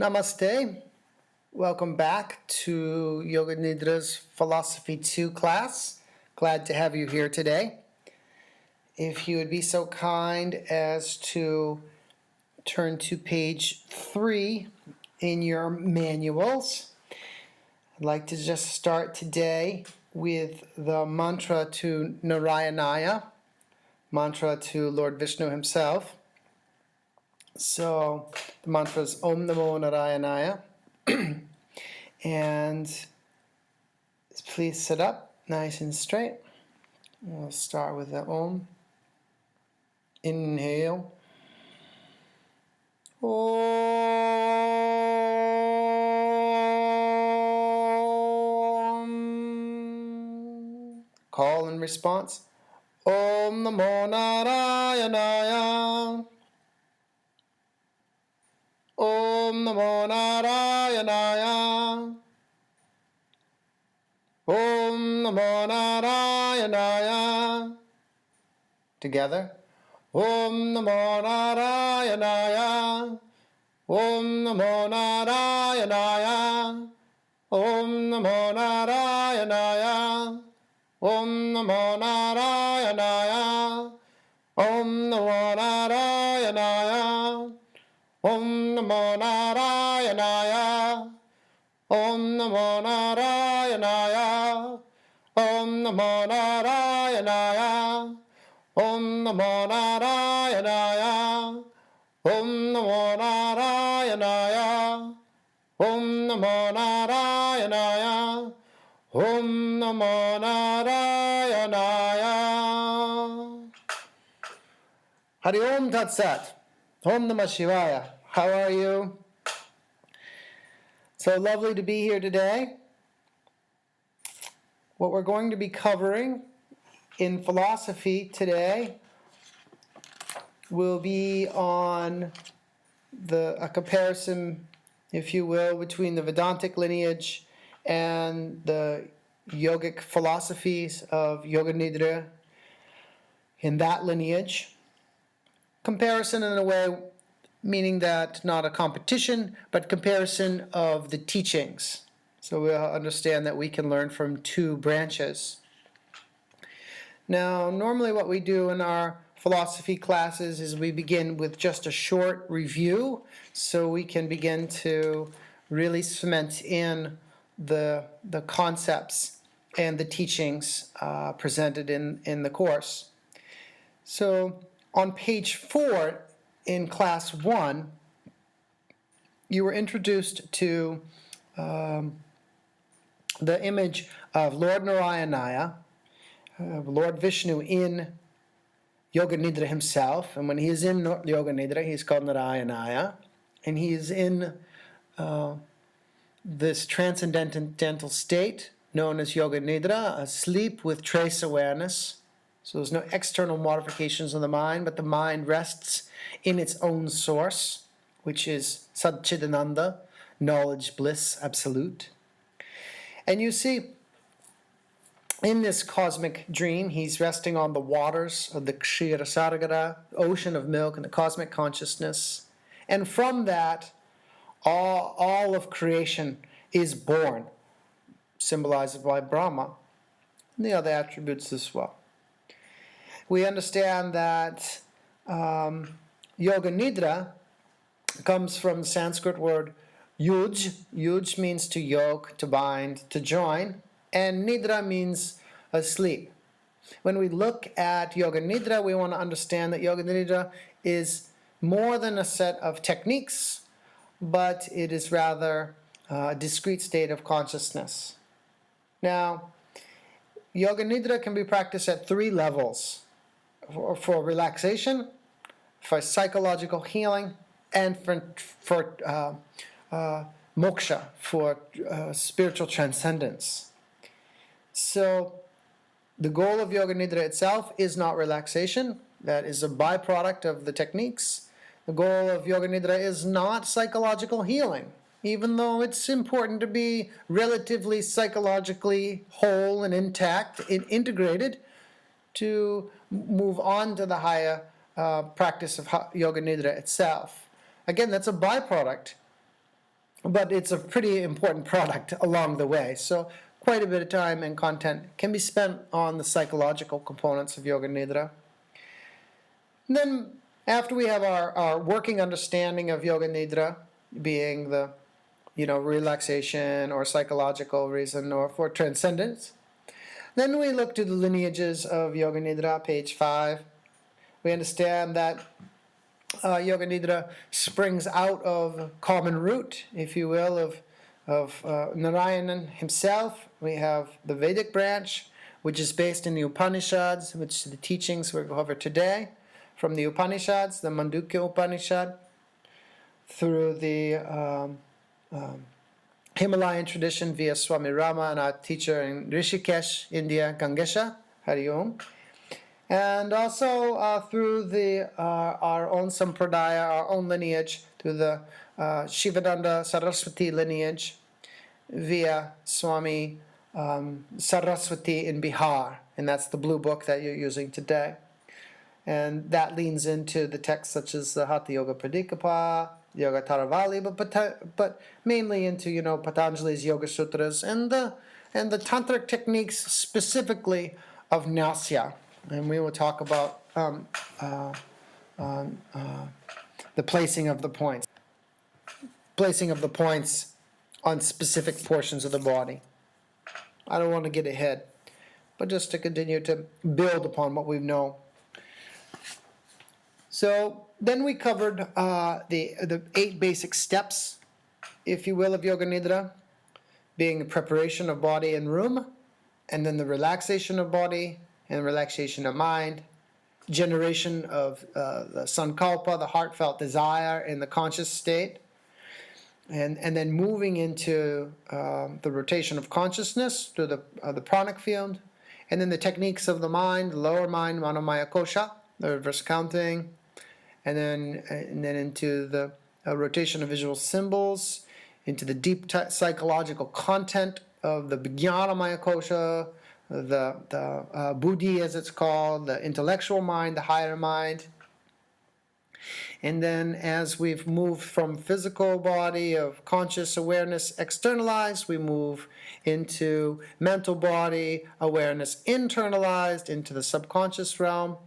Namaste. Welcome back to Yoga Nidra's Philosophy 2 class. Glad to have you here today. If you would be so kind as to turn to page 3 in your manuals. I'd like to just start today with the mantra to Narayanaya, mantra to Lord Vishnu himself. So the mantra is Om Namo Narayanaya. And please sit up nice and straight. We'll start with the Om. Inhale. Om. Call and response. Om Namo Narayanaya. Om Namo Narayanaya. Om Namo Narayanaya. Together. Om Namo Narayanaya. Om Namo Narayanaya. Om Namo Narayanaya. Om Namo Narayanaya. Om Namo Narayanaya. Om Namo Narayanaya. Om Namo Narayanaya. Om Namo Narayanaya. Om Namo Narayanaya. Om Namo Narayanaya. Om Namo Narayanaya. Om Namo Narayanaya. Hari Om Tat Sat. Om Namah Shivaya. How are you? So lovely to be here today. What we're going to be covering in philosophy today will be on a comparison, if you will, between the Vedantic lineage and the yogic philosophies of Yoga Nidra in that lineage. Comparison in a way meaning that not a competition, but comparison of the teachings. So we'll understand that we can learn from two branches. Now, normally what we do in our philosophy classes is we begin with just a short review so we can begin to really cement in the concepts and the teachings presented in the course. So on page 4 in class 1, you were introduced to the image of Lord Narayanaya, Lord Vishnu in Yoga Nidra himself. And when he is in Yoga Nidra, he's called Narayanaya. And he is in this transcendental state known as Yoga Nidra, a sleep with trace awareness. So there's no external modifications of the mind, but the mind rests in its own source, which is Satchidananda, knowledge, bliss, absolute. And you see, in this cosmic dream, he's resting on the waters of the Kshirasargara, ocean of milk and the cosmic consciousness. And from that, all of creation is born, symbolized by Brahma, and the other attributes as well. We understand that Yoga Nidra comes from the Sanskrit word yuj. Yuj means to yoke, to bind, to join. And Nidra means asleep. When we look at Yoga Nidra, we want to understand that Yoga Nidra is more than a set of techniques, but it is rather a discrete state of consciousness. Now, Yoga Nidra can be practiced at 3 levels: for relaxation, for psychological healing, and for moksha, for spiritual transcendence. So the goal of Yoga Nidra itself is not relaxation. That is a byproduct of the techniques. The goal of Yoga Nidra is not psychological healing, even though it's important to be relatively psychologically whole and intact and integrated to move on to the higher practice of Yoga Nidra itself. Again, that's a byproduct but it's a pretty important product along the way. So quite a bit of time and content can be spent on the psychological components of Yoga Nidra. And then after we have our working understanding of Yoga Nidra, being the relaxation or psychological reason or for transcendence, then we look to the lineages of Yoga Nidra, page 5. We understand that Yoga Nidra springs out of common root, if you will, of Narayanan himself. We have the Vedic branch, which is based in the Upanishads, which are the teachings we'll go over today, from the Upanishads, the Mandukya Upanishad, through the Himalayan tradition via Swami Rama and our teacher in Rishikesh, India, Gangesha, Hari Om. And also through our own Sampradaya, our own lineage, through the Shivananda Saraswati lineage via Swami Saraswati in Bihar. And that's the blue book that you're using today. And that leans into the texts such as the Hatha Yoga Pradikapa, Yoga Taravali, but mainly into Patanjali's Yoga Sutras and the tantric techniques specifically of Nasya. And we will talk about the placing of the points. Placing of the points on specific portions of the body. I don't want to get ahead, but just to continue to build upon what we know. So then we covered the 8 basic steps, if you will, of Yoga Nidra, being the preparation of body and room, and then the relaxation of body and relaxation of mind, generation of the sankalpa, the heartfelt desire in the conscious state, and then moving into the rotation of consciousness through the pranic field, and then the techniques of the mind, the lower mind, manomaya kosha, the reverse counting, and then into the rotation of visual symbols, into the deep psychological content of the Vijnanamaya kosha, the buddhi as it's called, the intellectual mind, the higher mind. And then as we've moved from physical body of conscious awareness externalized, we move into mental body awareness internalized into the subconscious realm.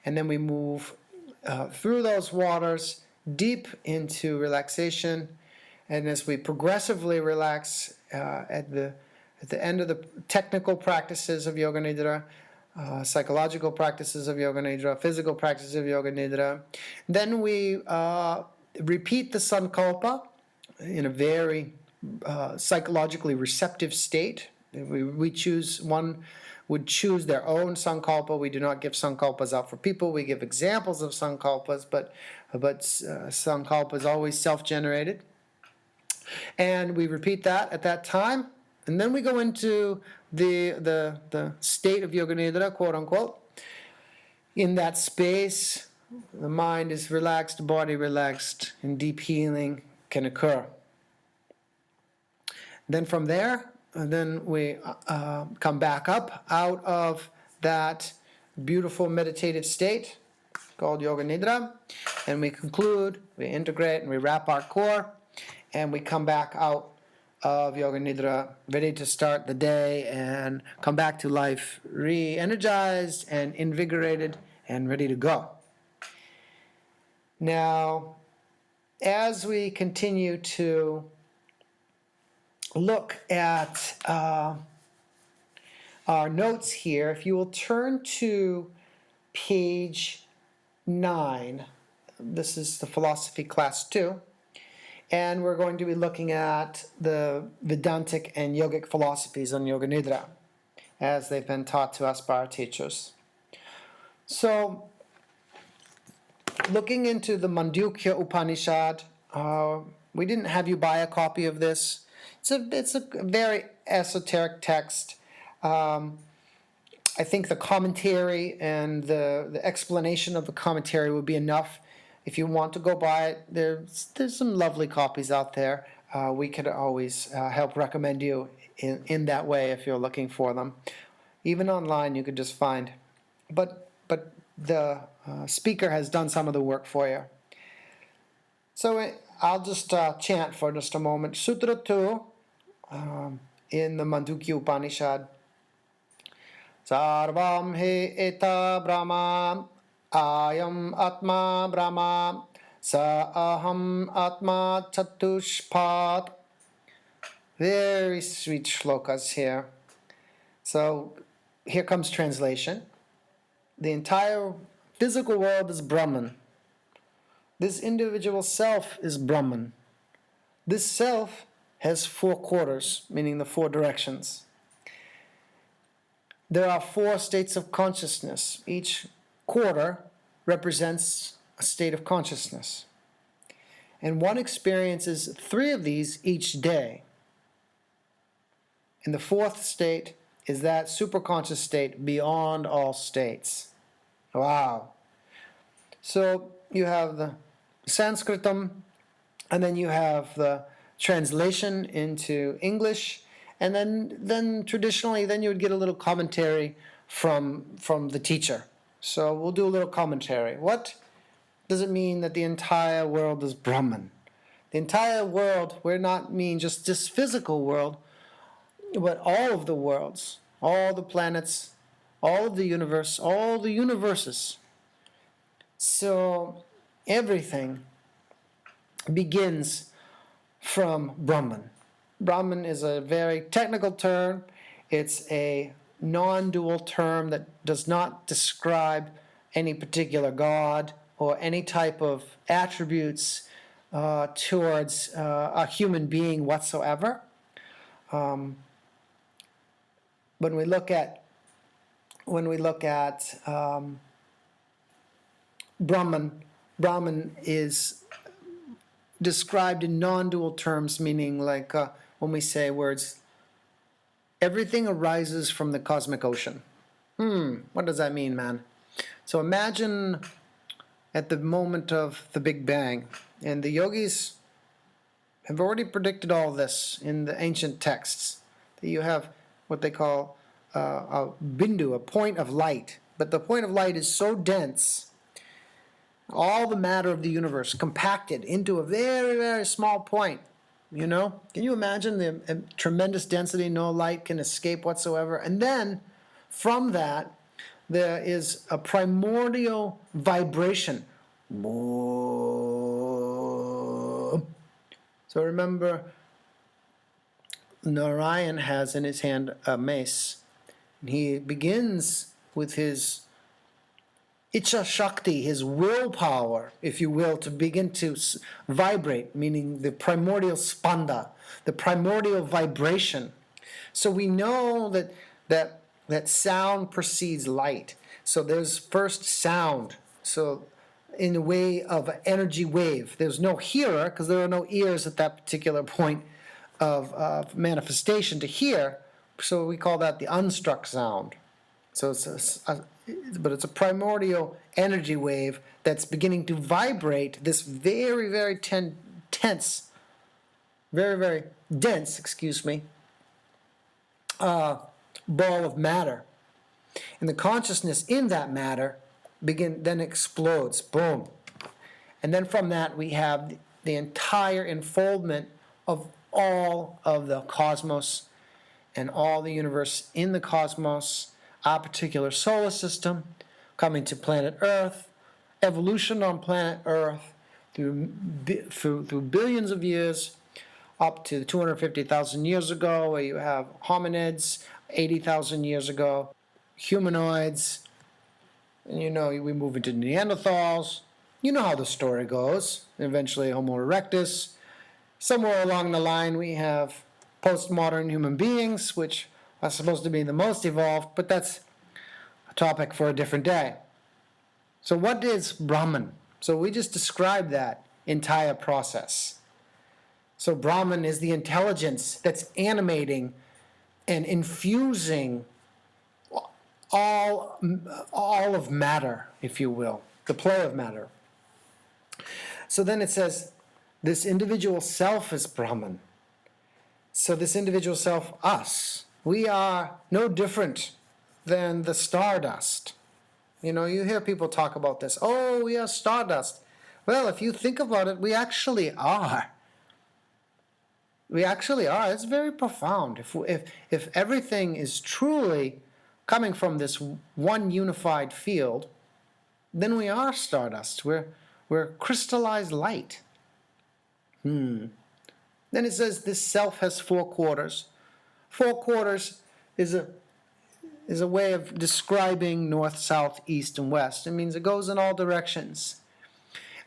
And then we move through those waters deep into relaxation. And as we progressively relax at the end of the technical practices of Yoga Nidra, psychological practices of Yoga Nidra, physical practices of Yoga Nidra, then we repeat the sankalpa in a very psychologically receptive state. We choose, one would choose their own sankalpa. We do not give sankalpas out for people. We give examples of sankalpas, but sankalpa is always self-generated. And we repeat that at that time. And then we go into the state of Yoga Nidra, quote unquote. In that space, the mind is relaxed, the body relaxed, and deep healing can occur. Then from there, then we come back up out of that beautiful meditative state called Yoga Nidra, and we conclude, we integrate, and we wrap our core, and we come back out of Yoga Nidra, ready to start the day and come back to life re-energized and invigorated and ready to go. Now, as we continue to look at our notes here, if you will turn to page 9, this is the philosophy class 2, and we're going to be looking at the Vedantic and yogic philosophies on Yoga Nidra as they've been taught to us by our teachers. So, looking into the Mandukya Upanishad, we didn't have you buy a copy of this. It's a very esoteric text. I think the commentary and the explanation of the commentary would be enough. If you want to go buy it, there's some lovely copies out there. We could always help recommend you in that way if you're looking for them. Even online, you could just find. But the speaker has done some of the work for you. So I'll just chant for just a moment. Sutra 2 in the Mandukya Upanishad. Sarvam he eta brahma ayam atma brahma sa aham atma chatushpat. Very sweet shlokas here. So here comes translation. The entire physical world is Brahman. This individual self is Brahman. This self has 4 quarters, meaning the 4 directions. There are 4 states of consciousness. Each quarter represents a state of consciousness. And one experiences 3 of these each day. And the 4th state is that superconscious state beyond all states. Wow. So you have the Sanskritam, and then you have the translation into English, and then traditionally you would get a little commentary from the teacher. So we'll do a little commentary. What does it mean that the entire world is Brahman? The entire world, we're not mean just this physical world, but all of the worlds, all the planets, all of the universe, all the universes. So everything begins from Brahman. Brahman is a very technical term. It's a non-dual term that does not describe any particular god or any type of attributes towards a human being whatsoever. When we look at Brahman is described in non-dual terms, meaning like when we say words, everything arises from the cosmic ocean. What does that mean, man? So imagine at the moment of the Big Bang, and the yogis have already predicted all this in the ancient texts, that you have what they call a bindu, a point of light. But the point of light is so dense, all the matter of the universe compacted into a very, very small point. You know? Can you imagine the tremendous density? No light can escape whatsoever. And then, from that, there is a primordial vibration. So remember, Narayan has in his hand a mace. He begins with his ShivaShakti, his willpower, if you will, to begin to vibrate, meaning the primordial spanda, the primordial vibration. So we know that sound precedes light. So there's first sound. So in the way of an energy wave, there's no hearer because there are no ears at that particular point of manifestation to hear. So we call that the unstruck sound. So but it's a primordial energy wave that's beginning to vibrate this very, very tense, very, very dense, ball of matter. And the consciousness in that matter then explodes, boom. And then from that we have the entire enfoldment of all of the cosmos and all the universe in the cosmos, our particular solar system, coming to planet Earth, evolution on planet Earth through billions of years, up to 250,000 years ago, where you have hominids, 80,000 years ago, humanoids, and we move into Neanderthals. You know how the story goes. Eventually Homo erectus. Somewhere along the line we have postmodern human beings, which are supposed to be the most evolved, but that's a topic for a different day. So what is Brahman? So we just described that entire process. So Brahman is the intelligence that's animating and infusing all of matter, if you will, the play of matter. So then it says, this individual self is Brahman. So this individual self, us, we are no different than the stardust. You hear people talk about this. Oh, we are stardust. Well, if you think about it, we actually are. We actually are. It's very profound. If everything is truly coming from this one unified field, then we are stardust. We're crystallized light. Then it says this self has 4 quarters. 4 quarters is a way of describing north, south, east, and west. It means it goes in all directions.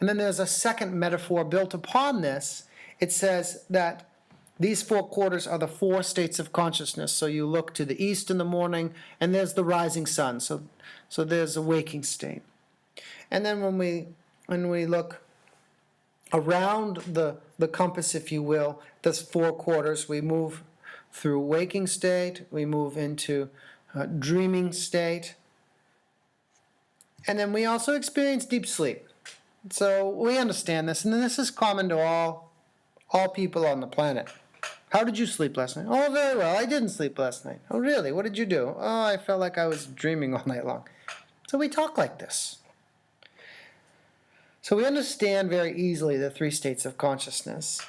And then there's a second metaphor built upon this. It says that these 4 quarters are the 4 states of consciousness. So you look to the east in the morning, and there's the rising sun. So there's a waking state. And then when we look around the compass, if you will, there's 4 quarters. We move through waking state, we move into dreaming state, and then we also experience deep sleep. So we understand this, and this is common to all people on the planet. How did you sleep last night? Oh, very well. I didn't sleep last night. Oh, really? What did you do? Oh, I felt like I was dreaming all night long. So we talk like this. So we understand very easily the 3 states of consciousness.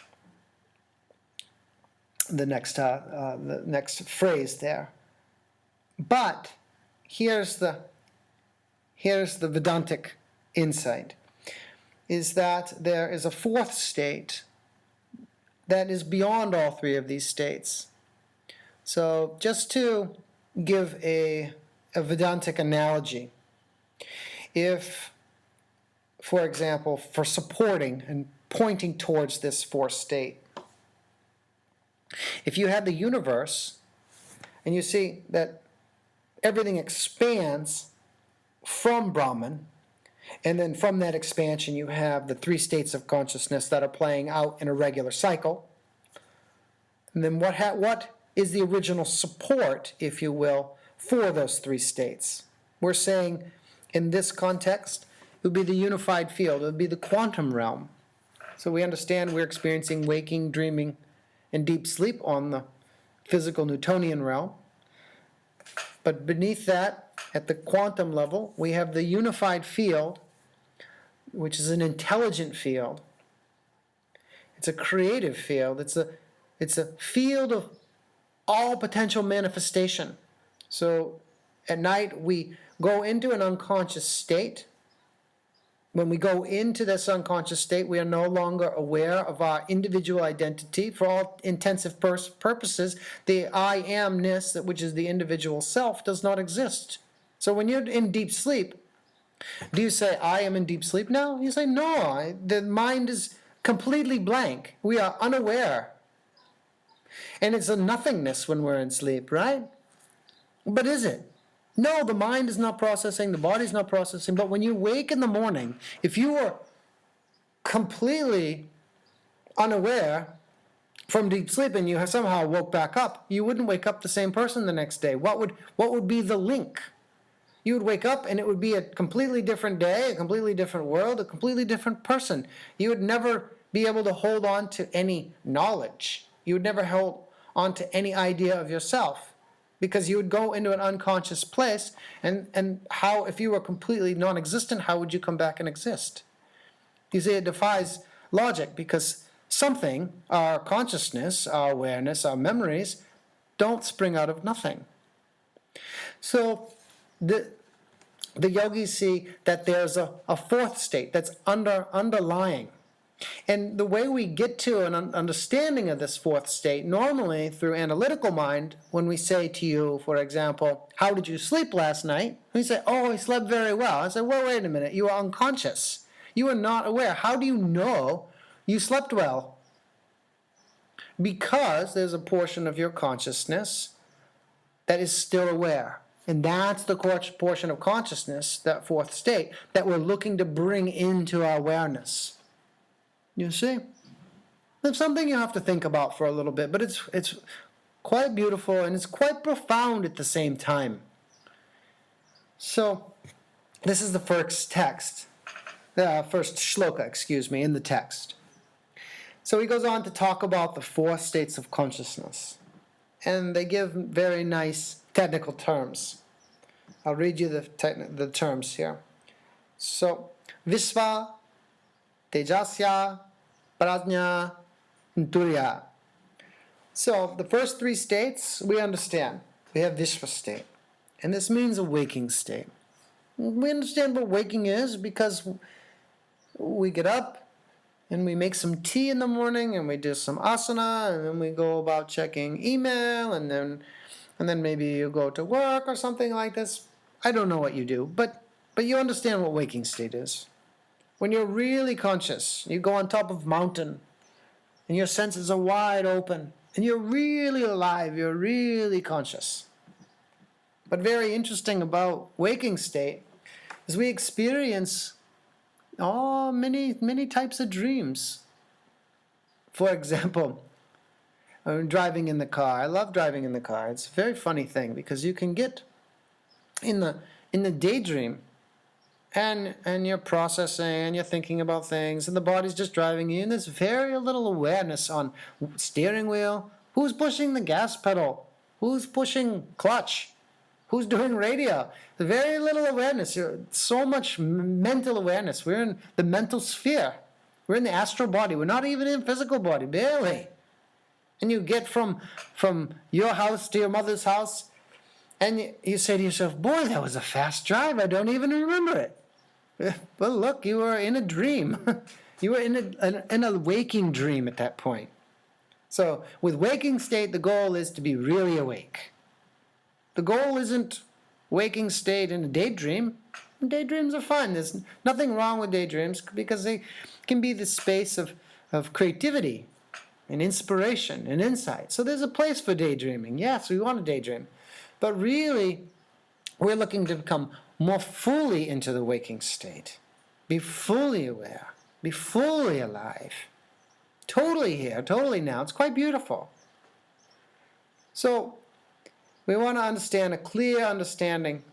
The next phrase there. But here's the Vedantic insight, is that there is a 4th state that is beyond all 3 of these states. So just to give a Vedantic analogy, if, for example, for supporting and pointing towards this 4th state, if you had the universe and you see that everything expands from Brahman, and then from that expansion you have the 3 states of consciousness that are playing out in a regular cycle, and then what is the original support, if you will, for those 3 states? We're saying in this context it would be the unified field, it would be the quantum realm. So we understand we're experiencing waking, dreaming, and deep sleep on the physical Newtonian realm. But beneath that, at the quantum level, we have the unified field, which is an intelligent field. It's a creative field. It's a field of all potential manifestation. So at night, we go into an unconscious state. When we go into this unconscious state, we are no longer aware of our individual identity. For all intensive purposes, the I amness, which is the individual self, does not exist. So when you're in deep sleep, do you say, I am in deep sleep now? You say, no, the mind is completely blank. We are unaware. And it's a nothingness when we're in sleep, right? But is it? No, the mind is not processing, the body's not processing, but when you wake in the morning, if you were completely unaware from deep sleep and you somehow woke back up, you wouldn't wake up the same person the next day. What would be the link? You would wake up and it would be a completely different day, a completely different world, a completely different person. You would never be able to hold on to any knowledge. You would never hold on to any idea of yourself. Because you would go into an unconscious place, and how, if you were completely non-existent, how would you come back and exist? You see, it defies logic, because something, our consciousness, our awareness, our memories, don't spring out of nothing. So the yogis see that there's a 4th state that's underlying. And the way we get to an understanding of this 4th state, normally through analytical mind, when we say to you, for example, how did you sleep last night? We say, oh, I slept very well. I say, well, wait a minute, you are unconscious. You are not aware. How do you know you slept well? Because there's a portion of your consciousness that is still aware. And that's the portion of consciousness, that 4th state, that we're looking to bring into our awareness. You see? It's something you have to think about for a little bit, but it's quite beautiful and it's quite profound at the same time. So, this is the first shloka, in the text. So he goes on to talk about the 4 states of consciousness. And they give very nice technical terms. I'll read you the terms here. So, Visva Tejasya, Prajna, and Turiya. So the first three states we understand. We have Vishva state. And this means a waking state. We understand what waking is because we get up and we make some tea in the morning and we do some asana and then we go about checking email and then maybe you go to work or something like this. I don't know what you do, but you understand what waking state is. When you're really conscious, you go on top of a mountain and your senses are wide open and you're really alive, you're really conscious. But very interesting about waking state is we experience many types of dreams. For example, I'm driving in the car. I love driving in the car. It's a very funny thing because you can get in the daydream and you're processing and you're thinking about things and the body's just driving you and there's very little awareness on steering wheel, who's pushing the gas pedal, who's pushing clutch, who's doing radio. Very little awareness. So much mental awareness. We're in the mental sphere. We're in the astral body. We're not even in physical body, barely. And you get from your house to your mother's house, and you say to yourself, boy, that was a fast drive. I don't even remember it. Well, look, you were in a dream. You were in a waking dream at that point. So with waking state, the goal is to be really awake. The goal isn't waking state in a daydream. Daydreams are fun. There's nothing wrong with daydreams because they can be the space of creativity and inspiration and insight. So there's a place for daydreaming. Yes, we want to daydream. But really, we're looking to become more fully into the waking state. Be fully aware. Be fully alive. Totally here, totally now. It's quite beautiful. So we want to understand a clear understanding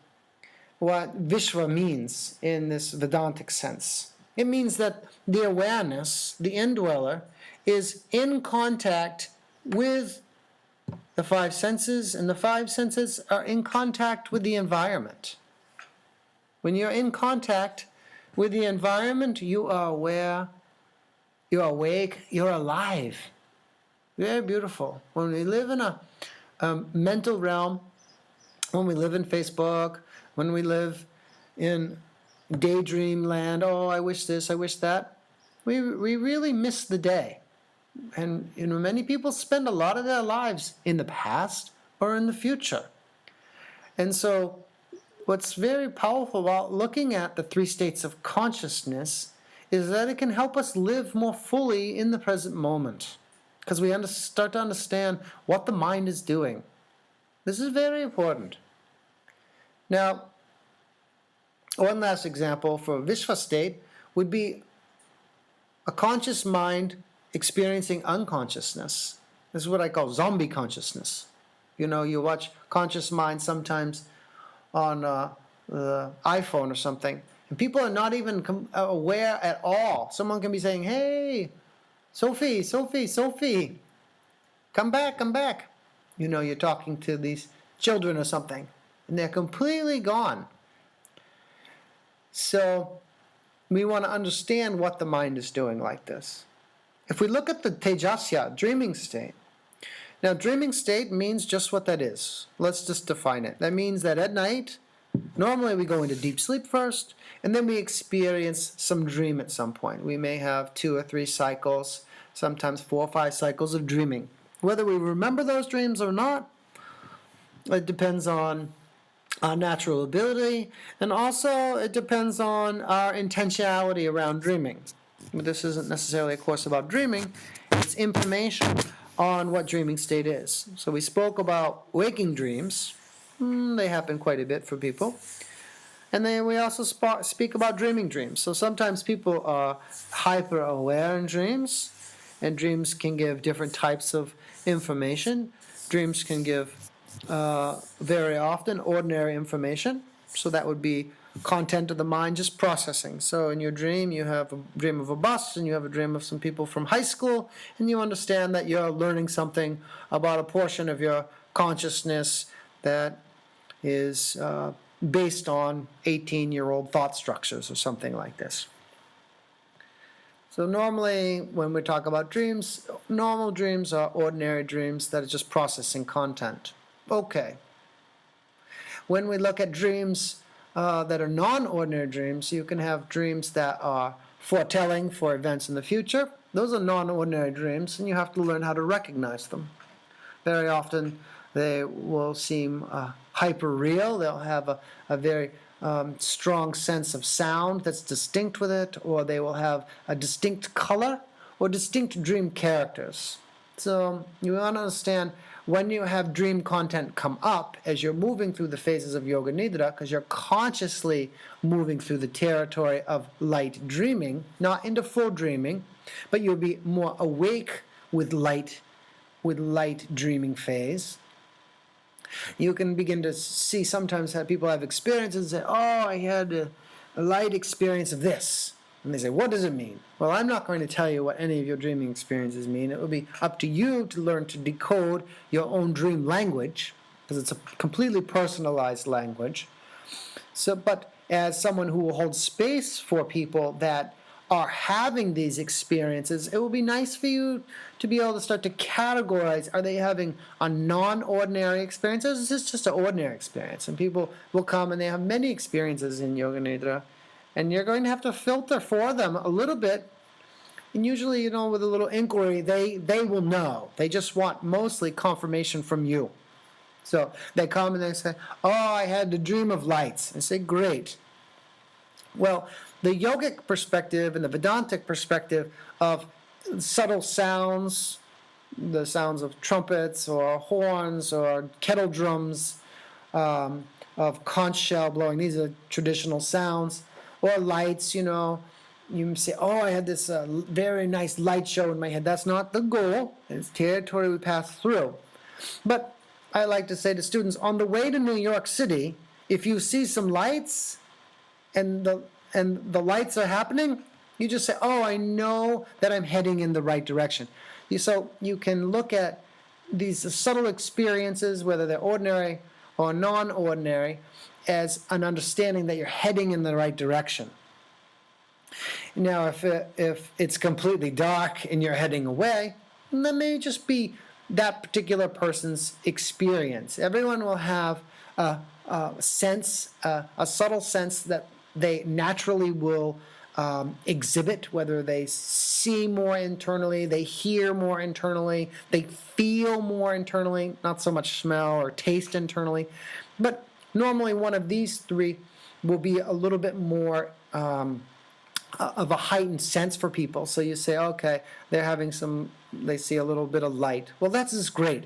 what Vishwa means in this Vedantic sense. It means that the awareness, the indweller, is in contact with the five senses, and the five senses are in contact with the environment. When you're in contact with the environment, you are aware, you're awake, you're alive. Very beautiful. When we live in a mental realm, when we live in Facebook, when we live in daydream land, oh, I wish this, I wish that, we really miss the day. And many people spend a lot of their lives in the past or in the future. And so what's very powerful about looking at the three states of consciousness is that it can help us live more fully in the present moment. Because we start to understand what the mind is doing. This is very important. Now, one last example for Vishva state would be a conscious mind experiencing unconsciousness. This is what I call zombie consciousness. You watch Conscious Mind sometimes on the iPhone or something, and people are not even aware at all. Someone can be saying, hey, Sophie, come back. You're talking to these children or something, and they're completely gone. So we want to understand what the mind is doing like this. If we look at the Tejasya, dreaming state, now dreaming state means just what that is. Let's just define it. That means that at night, normally we go into deep sleep first, and then we experience some dream at some point. We may have 2 or 3 cycles, sometimes 4 or 5 cycles of dreaming. Whether we remember those dreams or not, it depends on our natural ability, and also it depends on our intentionality around dreaming. But this isn't necessarily a course about dreaming, it's information on what dreaming state is. So we spoke about waking dreams. They happen quite a bit for people. And then we also speak about dreaming dreams. So sometimes people are hyper-aware in dreams, and dreams can give different types of information. Dreams can give very often ordinary information. So that would be content of the mind, just processing. So in your dream, you have a dream of a bus, and you have a dream of some people from high school, and you understand that you're learning something about a portion of your consciousness that is based on 18-year-old thought structures or something like this. So normally when we talk about dreams, normal dreams are ordinary dreams that are just processing content. Okay. When we look at dreams that are non-ordinary dreams, you can have dreams that are foretelling for events in the future. Those are non-ordinary dreams, and you have to learn how to recognize them. Very often they will seem hyper-real. They'll have a very strong sense of sound that's distinct with it, or they will have a distinct color or distinct dream characters. So you want to understand when you have dream content come up as you're moving through the phases of Yoga Nidra, because you're consciously moving through the territory of light dreaming, not into full dreaming, but you'll be more awake with light dreaming phase. You can begin to see sometimes how people have experiences and say, oh, I had a light experience of this. And they say, what does it mean? Well, I'm not going to tell you what any of your dreaming experiences mean. It will be up to you to learn to decode your own dream language, because it's a completely personalized language. But as someone who will hold space for people that are having these experiences, it will be nice for you to be able to start to categorize, are they having a non-ordinary experience, or is this just an ordinary experience? And people will come and they have many experiences in Yoga Nidra, and you're going to have to filter for them a little bit. And usually, with a little inquiry, they will know. They just want mostly confirmation from you. So they come and they say, oh, I had a dream of lights. I say, great. Well, the yogic perspective and the Vedantic perspective of subtle sounds, the sounds of trumpets or horns or kettle drums, of conch shell blowing, these are traditional sounds, or lights, you say, oh, I had this very nice light show in my head. That's not the goal. It's territory we pass through. But I like to say to students, on the way to New York City, if you see some lights and the lights are happening, you just say, oh, I know that I'm heading in the right direction. So you can look at these subtle experiences, whether they're ordinary or non-ordinary, as an understanding that you're heading in the right direction. Now, if it's completely dark and you're heading away, that may just be that particular person's experience. Everyone will have a sense, a subtle sense that they naturally will exhibit, whether they see more internally, they hear more internally, they feel more internally, not so much smell or taste internally. But normally one of these three will be a little bit more of a heightened sense for people. So you say, okay, they see a little bit of light. Well, that's just great.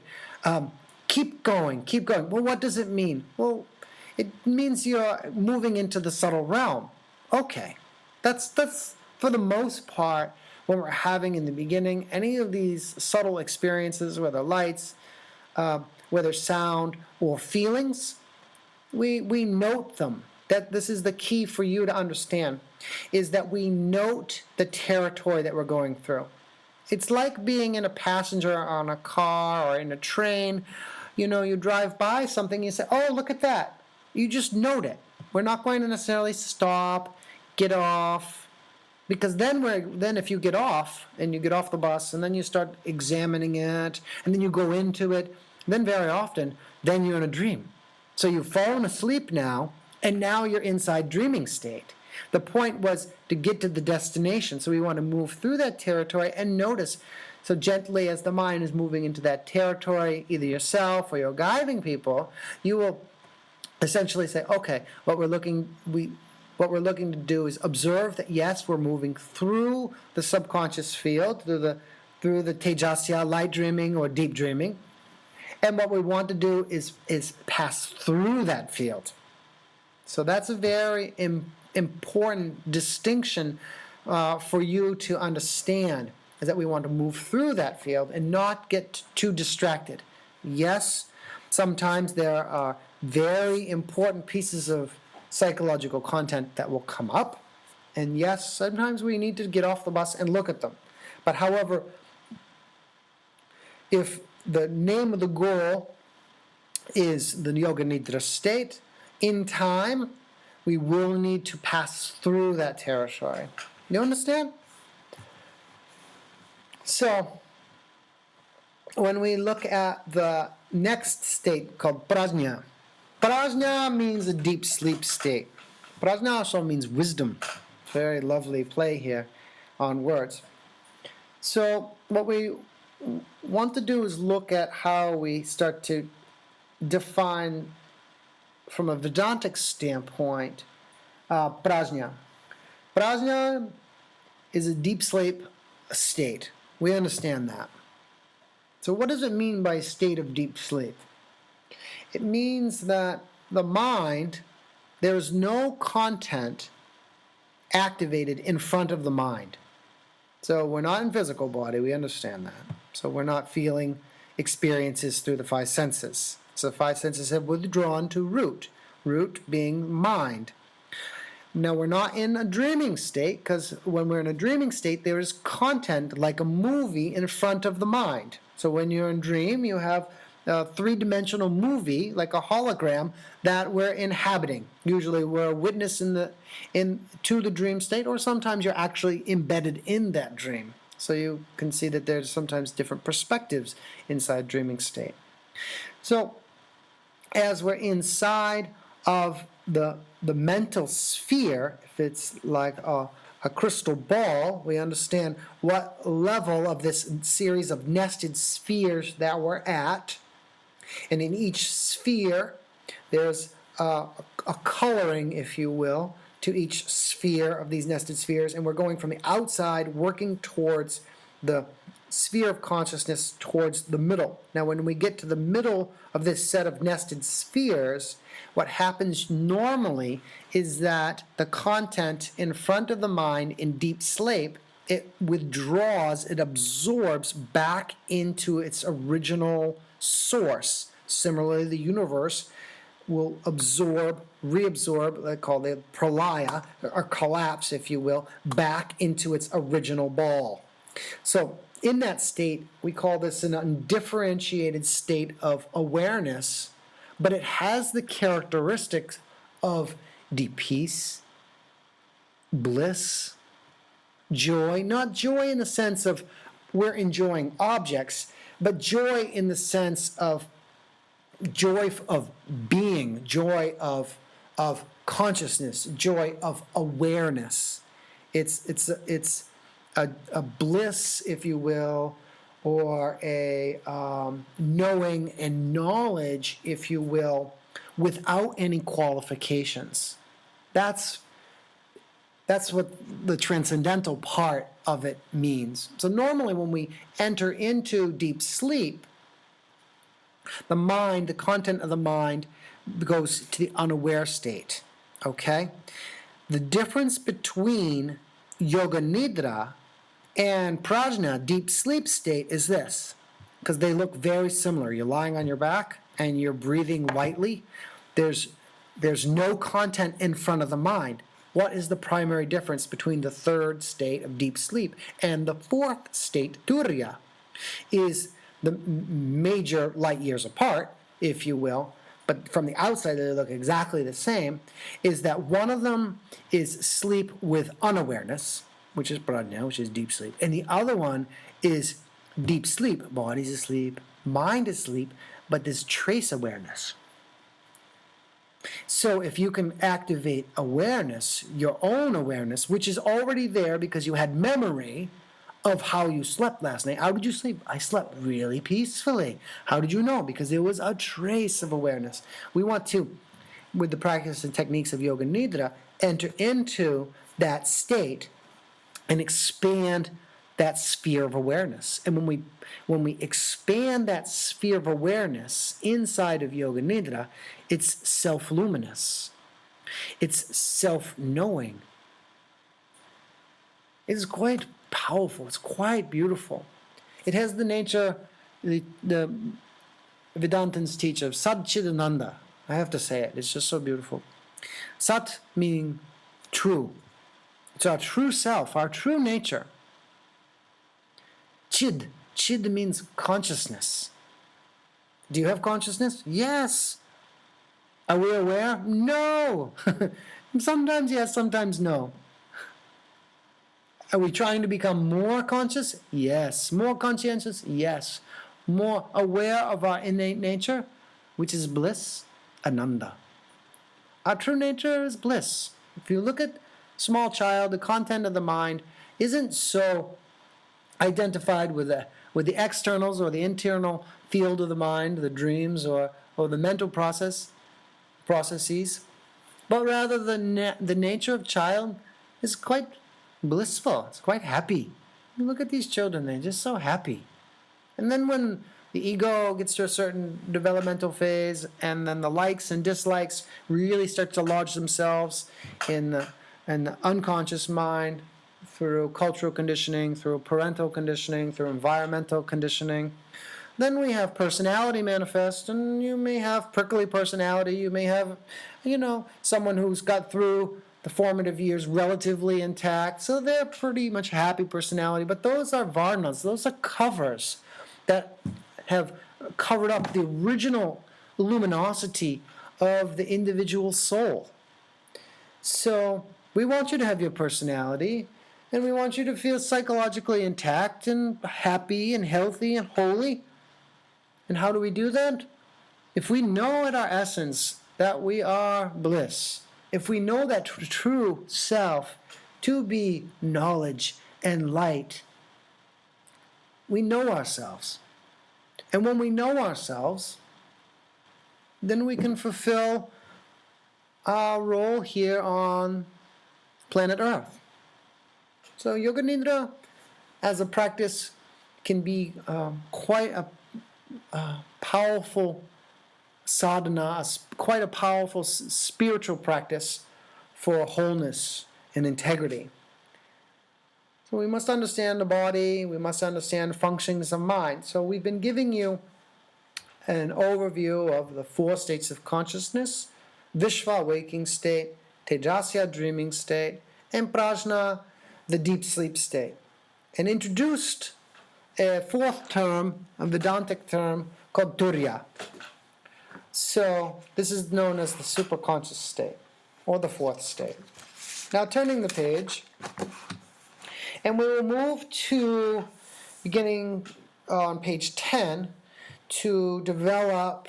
Keep going. Well, what does it mean? Well, it means you're moving into the subtle realm. Okay. That's for the most part when we're having in the beginning any of these subtle experiences, whether lights, whether sound or feelings, we note them. That this is the key for you to understand, is that we note the territory that we're going through. It's like being in a passenger on a car or in a train. You drive by something, you say, oh, look at that. You just note it. We're not going to necessarily stop, get off, because then if you get off and you get off the bus and then you start examining it and then you go into it, then very often, then you're in a dream. So you've fallen asleep now, and now you're inside dreaming state. The point was to get to the destination, so we want to move through that territory and notice. So gently, as the mind is moving into that territory, either yourself or you're guiding people, you will essentially say, okay, what we're looking to do is observe that, yes, we're moving through the subconscious field, through the Tejasya, light dreaming or deep dreaming. And what we want to do is pass through that field. So that's a very important distinction for you to understand, is that we want to move through that field and not get too distracted. Yes, sometimes there are very important pieces of psychological content that will come up, and yes, sometimes we need to get off the bus and look at them. But however, if the name of the goal is the Yoga Nidra state, in time, we will need to pass through that territory. You understand? So when we look at the next state called prajna, prajna means a deep sleep state. Prajna also means wisdom. Very lovely play here on words. So what we want to do is look at how we start to define, from a Vedantic standpoint, prajna. Prajna is a deep sleep state. We understand that. So what does it mean by state of deep sleep? It means that the mind, there is no content activated in front of the mind. So we're not in physical body, we understand that. So we're not feeling experiences through the five senses. So the five senses have withdrawn to root being mind. Now we're not in a dreaming state, because when we're in a dreaming state, there is content like a movie in front of the mind. So when you're in dream, you have a three-dimensional movie, like a hologram, that we're inhabiting. Usually we're a witness to the dream state, or sometimes you're actually embedded in that dream. So you can see that there's sometimes different perspectives inside dreaming state. So as we're inside of the mental sphere, if it's like a crystal ball, we understand what level of this series of nested spheres that we're at. And in each sphere, there's a coloring, if you will, to each sphere of these nested spheres. And we're going from the outside, working towards the sphere of consciousness, towards the middle. Now, when we get to the middle of this set of nested spheres, what happens normally is that the content in front of the mind in deep sleep, it withdraws, it absorbs back into its original source. Similarly, the universe will reabsorb, they call it pralaya, or collapse, if you will, back into its original ball. So in that state, we call this an undifferentiated state of awareness, but it has the characteristics of deep peace, bliss, joy, not joy in the sense of we're enjoying objects, but joy in the sense of joy of being, joy of consciousness, joy of awareness. It's a bliss, if you will, or a knowing and knowledge, if you will, without any qualifications. That's what the transcendental part of it means. So normally when we enter into deep sleep, the mind, the content of the mind goes to the unaware state, okay? The difference between Yoga Nidra and prajna, deep sleep state, is this, because they look very similar. You're lying on your back and you're breathing lightly. There's no content in front of the mind. What is the primary difference between the third state of deep sleep and the fourth state, turiya? Is the major light years apart, if you will, but from the outside they look exactly the same, is that one of them is sleep with unawareness, which is prajna, which is deep sleep, and the other one is deep sleep. Body's asleep, mind is asleep, but there's trace awareness. So if you can activate awareness, your own awareness, which is already there because you had memory of how you slept last night. How did you sleep? I slept really peacefully. How did you know? Because there was a trace of awareness. We want to, with the practice and techniques of Yoga Nidra, enter into that state and expand that sphere of awareness. And when we expand that sphere of awareness inside of Yoga Nidra, it's self-luminous. It's self-knowing. It's quite powerful. It's quite beautiful. It has the nature, the Vedantins teach of Satchidananda. I have to say it. It's just so beautiful. Sat meaning true. It's our true self, our true nature. Chid. Chid means consciousness. Do you have consciousness? Yes. Are we aware? No. Sometimes yes, sometimes no. Are we trying to become more conscious? Yes. More conscientious? Yes. More aware of our innate nature, which is bliss, ananda. Our true nature is bliss. If you look at small child, the content of the mind isn't so identified with the externals or the internal field of the mind, the dreams or the mental processes, but rather the nature of child is quite blissful. It's quite happy. You look at these children, they're just so happy. And then when the ego gets to a certain developmental phase, and then the likes and dislikes really start to lodge themselves in the unconscious mind through cultural conditioning, through parental conditioning, through environmental conditioning. Then we have personality manifest, and you may have prickly personality. You may have, someone who's got through the formative years relatively intact, so they're pretty much happy personality. But those are varnas, those are covers that have covered up the original luminosity of the individual soul. So we want you to have your personality, and we want you to feel psychologically intact and happy and healthy and holy. And how do we do that? If we know at our essence that we are bliss, if we know that true self to be knowledge and light, we know ourselves. And when we know ourselves, then we can fulfill our role here on planet Earth. So Yoga Nidra as a practice can be quite a powerful sadhana, quite a powerful spiritual practice for wholeness and integrity. So we must understand the body, we must understand functions of mind. So we've been giving you an overview of the 4 states of consciousness: Vishva, waking state; Tejasya, dreaming state; and Prajna, the deep sleep state. And introduced a 4th term, a Vedantic term, called Turiya. So this is known as the superconscious state, or the 4th state. Now turning the page, and we will move to, beginning on page 10, to develop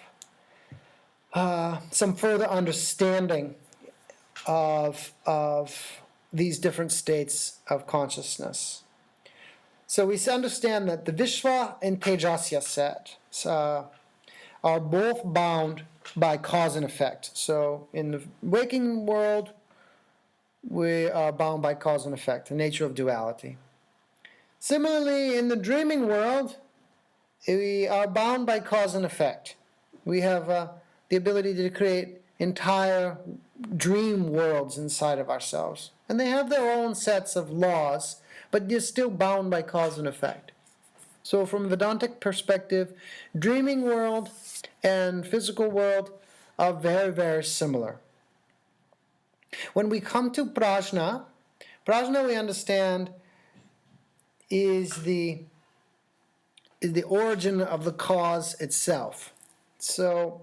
some further understanding of these different states of consciousness. So we understand that the Vishva and Tejasya set are both bound by cause and effect. So in the waking world, we are bound by cause and effect, the nature of duality. Similarly, in the dreaming world, we are bound by cause and effect. We have the ability to create entire dream worlds inside of ourselves. And they have their own sets of laws, but they're still bound by cause and effect. So from a Vedantic perspective, dreaming world and physical world are very, very similar. When we come to prajna we understand is the origin of the cause itself. So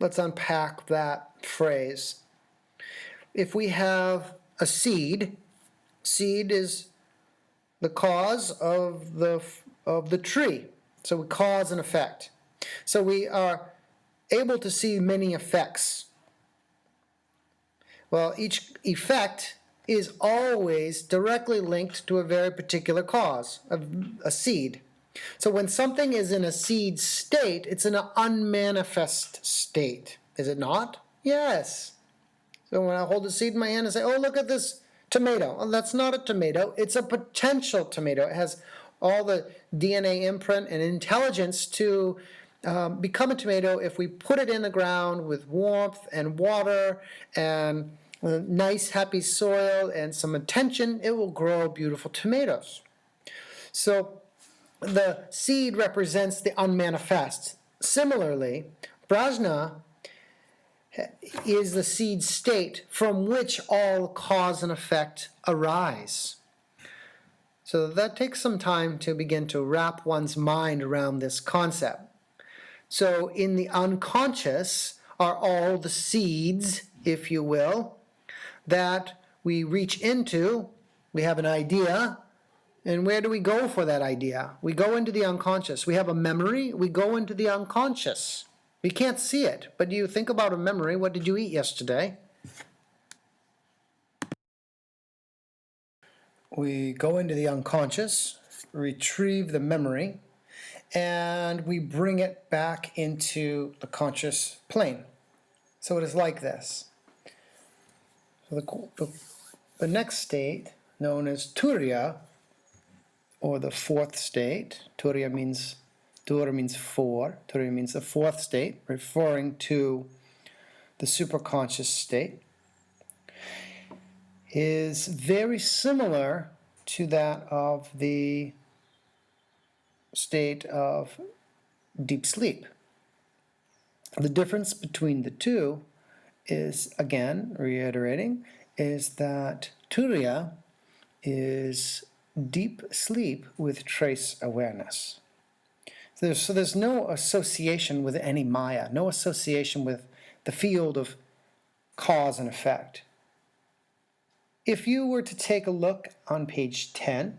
let's unpack that phrase. If we have a seed is the cause of the tree. So we cause and effect. So we are able to see many effects. Well, each effect is always directly linked to a very particular cause, a seed. So when something is in a seed state, it's in an unmanifest state. Is it not? Yes. So when I hold a seed in my hand and say, oh, look at this tomato. Well, that's not a tomato. It's a potential tomato. It has all the DNA imprint and intelligence to become a tomato if we put it in the ground with warmth and water and nice, happy soil and some attention. It will grow beautiful tomatoes. So the seed represents the unmanifest. Similarly, prajna is the seed state from which all cause and effect arise. So that takes some time to begin to wrap one's mind around this concept. So in the unconscious are all the seeds, if you will, that we reach into We have an idea, and where do we go for that idea? We go into the unconscious. We have a memory, we go into the unconscious. We can't see it, but you think about a memory. What did you eat yesterday? We go into the unconscious, retrieve the memory, and we bring it back into the conscious plane. So it is like this. So the next state, known as Turiya, or the fourth state, Turiya means four, Turiya means the fourth state, referring to the superconscious state, is very similar to that of the state of deep sleep. The difference between the two is, again, reiterating, is that Turiya is deep sleep with trace awareness. So there's no association with any Maya, no association with the field of cause and effect. If you were to take a look on page 10,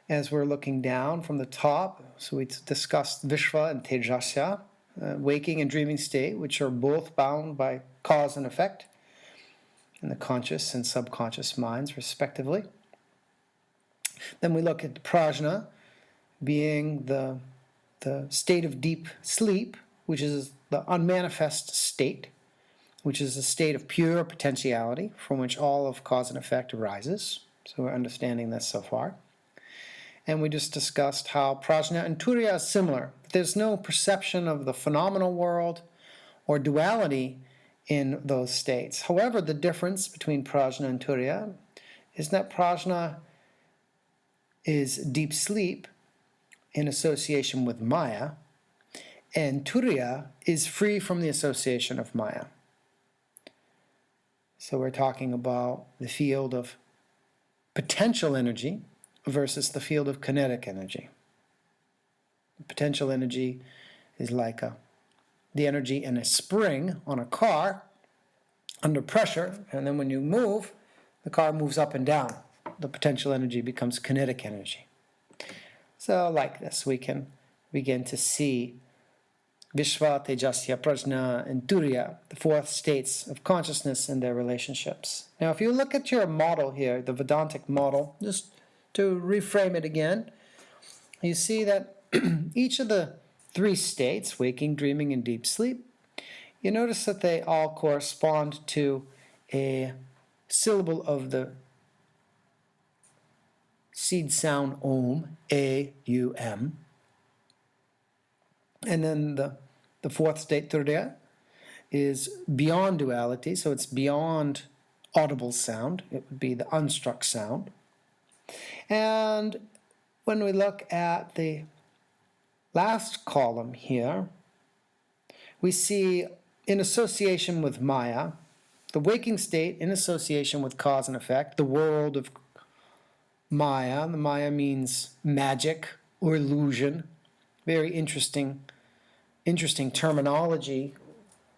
as we're looking down from the top, so we discussed Vishva and Tejasya, waking and dreaming state, which are both bound by cause and effect in the conscious and subconscious minds, respectively. Then we look at prajna, being the state of deep sleep, which is the unmanifest state, which is a state of pure potentiality from which all of cause and effect arises. So we're understanding this so far. And we just discussed how prajna and turiya are similar. There's no perception of the phenomenal world or duality in those states. However, the difference between prajna and turiya is that prajna is deep sleep in association with Maya, and turiya is free from the association of Maya. So we're talking about the field of potential energy versus the field of kinetic energy. Potential energy is like the energy in a spring on a car under pressure, and then when you move, the car moves up and down. The potential energy becomes kinetic energy. So like this, we can begin to see Vishva, Tejasya, Prajna, and Turiya, the fourth states of consciousness and their relationships. Now, if you look at your model here, the Vedantic model, just to reframe it again, you see that each of the three states, waking, dreaming, and deep sleep, you notice that they all correspond to a syllable of the seed sound Om, A-U-M. And then the fourth state, Turiya, is beyond duality, so it's beyond audible sound. It would be the unstruck sound. And when we look at the last column here, we see in association with Maya, the waking state in association with cause and effect, the world of Maya. The Maya means magic or illusion. Very interesting terminology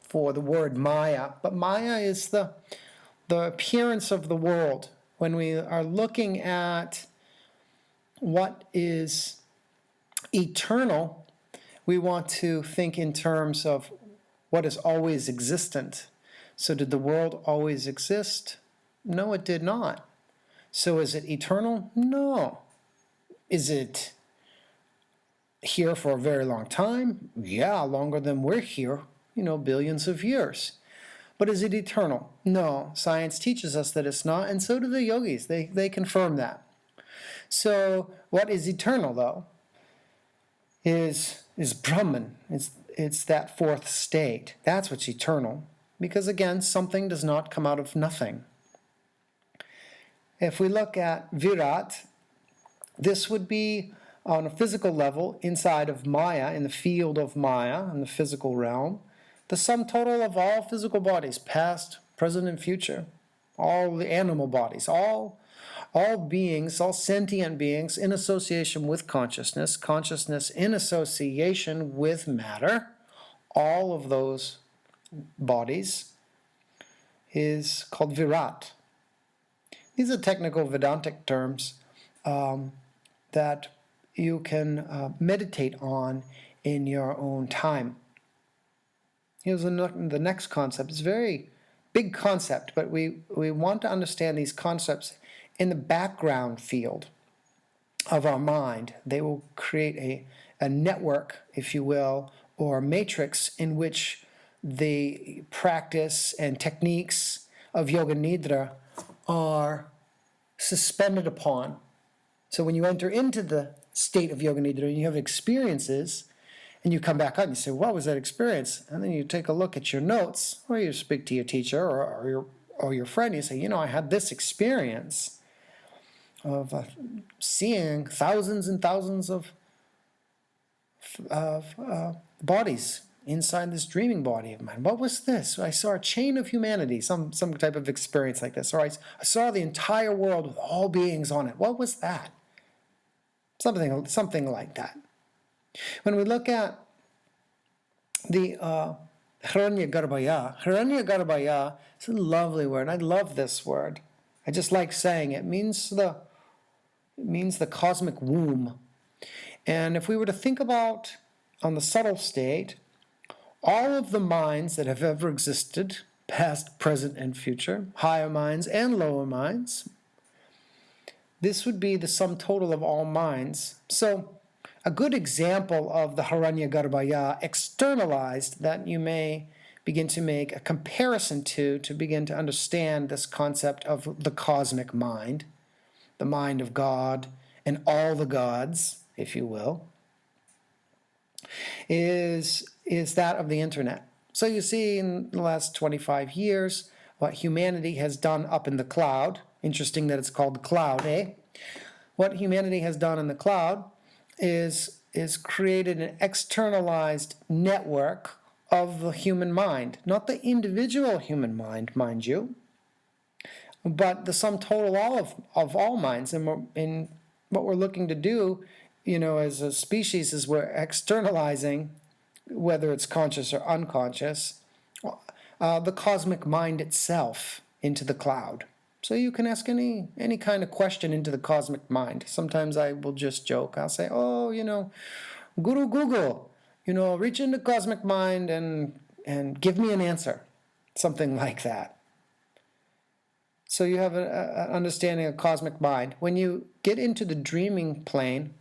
for the word Maya. But Maya is the appearance of the world. When we are looking at what is eternal, we want to think in terms of what is always existent. So did the world always exist? No, it did not. So is it eternal? No. Is it here for a very long time? Yeah, longer than we're here, billions of years. But is it eternal? No. Science teaches us that it's not, and so do the yogis. They confirm that. So what is eternal, though, is Brahman. It's that fourth state. That's what's eternal. Because, again, something does not come out of nothing. If we look at Virat, this would be on a physical level inside of Maya, in the field of Maya, in the physical realm, the sum total of all physical bodies, past, present, and future, all the animal bodies, all beings, all sentient beings in association with consciousness, consciousness in association with matter, all of those bodies is called Virat. These are technical Vedantic terms that you can meditate on in your own time. Here's the next concept. It's a very big concept, but we want to understand these concepts in the background field of our mind. They will create a network, if you will, or a matrix in which the practice and techniques of Yoga Nidra are suspended upon. So when you enter into the state of Yoga Nidra and you have experiences, and you come back out and you say, what was that experience? And then you take a look at your notes, or you speak to your teacher or your friend, and you say, I had this experience of seeing thousands and thousands of bodies inside this dreaming body of mine. What was this? I saw a chain of humanity, some type of experience like this. Or I saw the entire world with all beings on it. What was that? Something like that. When we look at the Hiranyagarbhaya is a lovely word. I love this word. I just like saying it. It means the cosmic womb. And if we were to think about, on the subtle state, all of the minds that have ever existed, past, present, and future, higher minds and lower minds, this would be the sum total of all minds. So a good example of the Hiranyagarbhaya externalized that you may begin to make a comparison to begin to understand this concept of the cosmic mind, the mind of God and all the gods, if you will, is that of the internet. So you see in the last 25 years what humanity has done up in the cloud. Interesting that it's called the cloud, eh? What humanity has done in the cloud is created an externalized network of the human mind, not the individual human mind you, but the sum total of all minds. And what we're looking to do, as a species, is we're externalizing, whether it's conscious or unconscious, the cosmic mind itself into the cloud. So you can ask any kind of question into the cosmic mind. Sometimes I will just joke. I'll say, Guru Google, reach into cosmic mind and give me an answer. Something like that. So you have an understanding of cosmic mind. When you get into the dreaming plane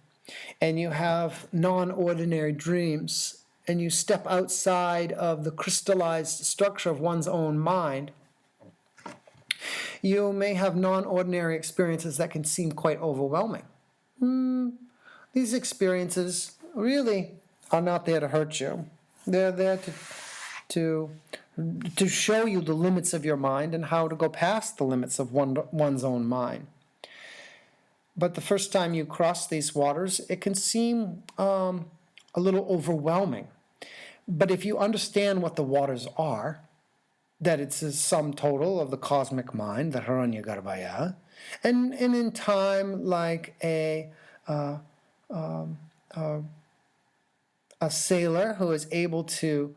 and you have non-ordinary dreams and you step outside of the crystallized structure of one's own mind, you may have non-ordinary experiences that can seem quite overwhelming. These experiences really are not there to hurt you. They're there to show you the limits of your mind and how to go past the limits of one's own mind. But the first time you cross these waters, it can seem a little overwhelming. But if you understand what the waters are, that it's a sum total of the cosmic mind, the Hiranyagarbhaya, and in time, like a sailor who is able to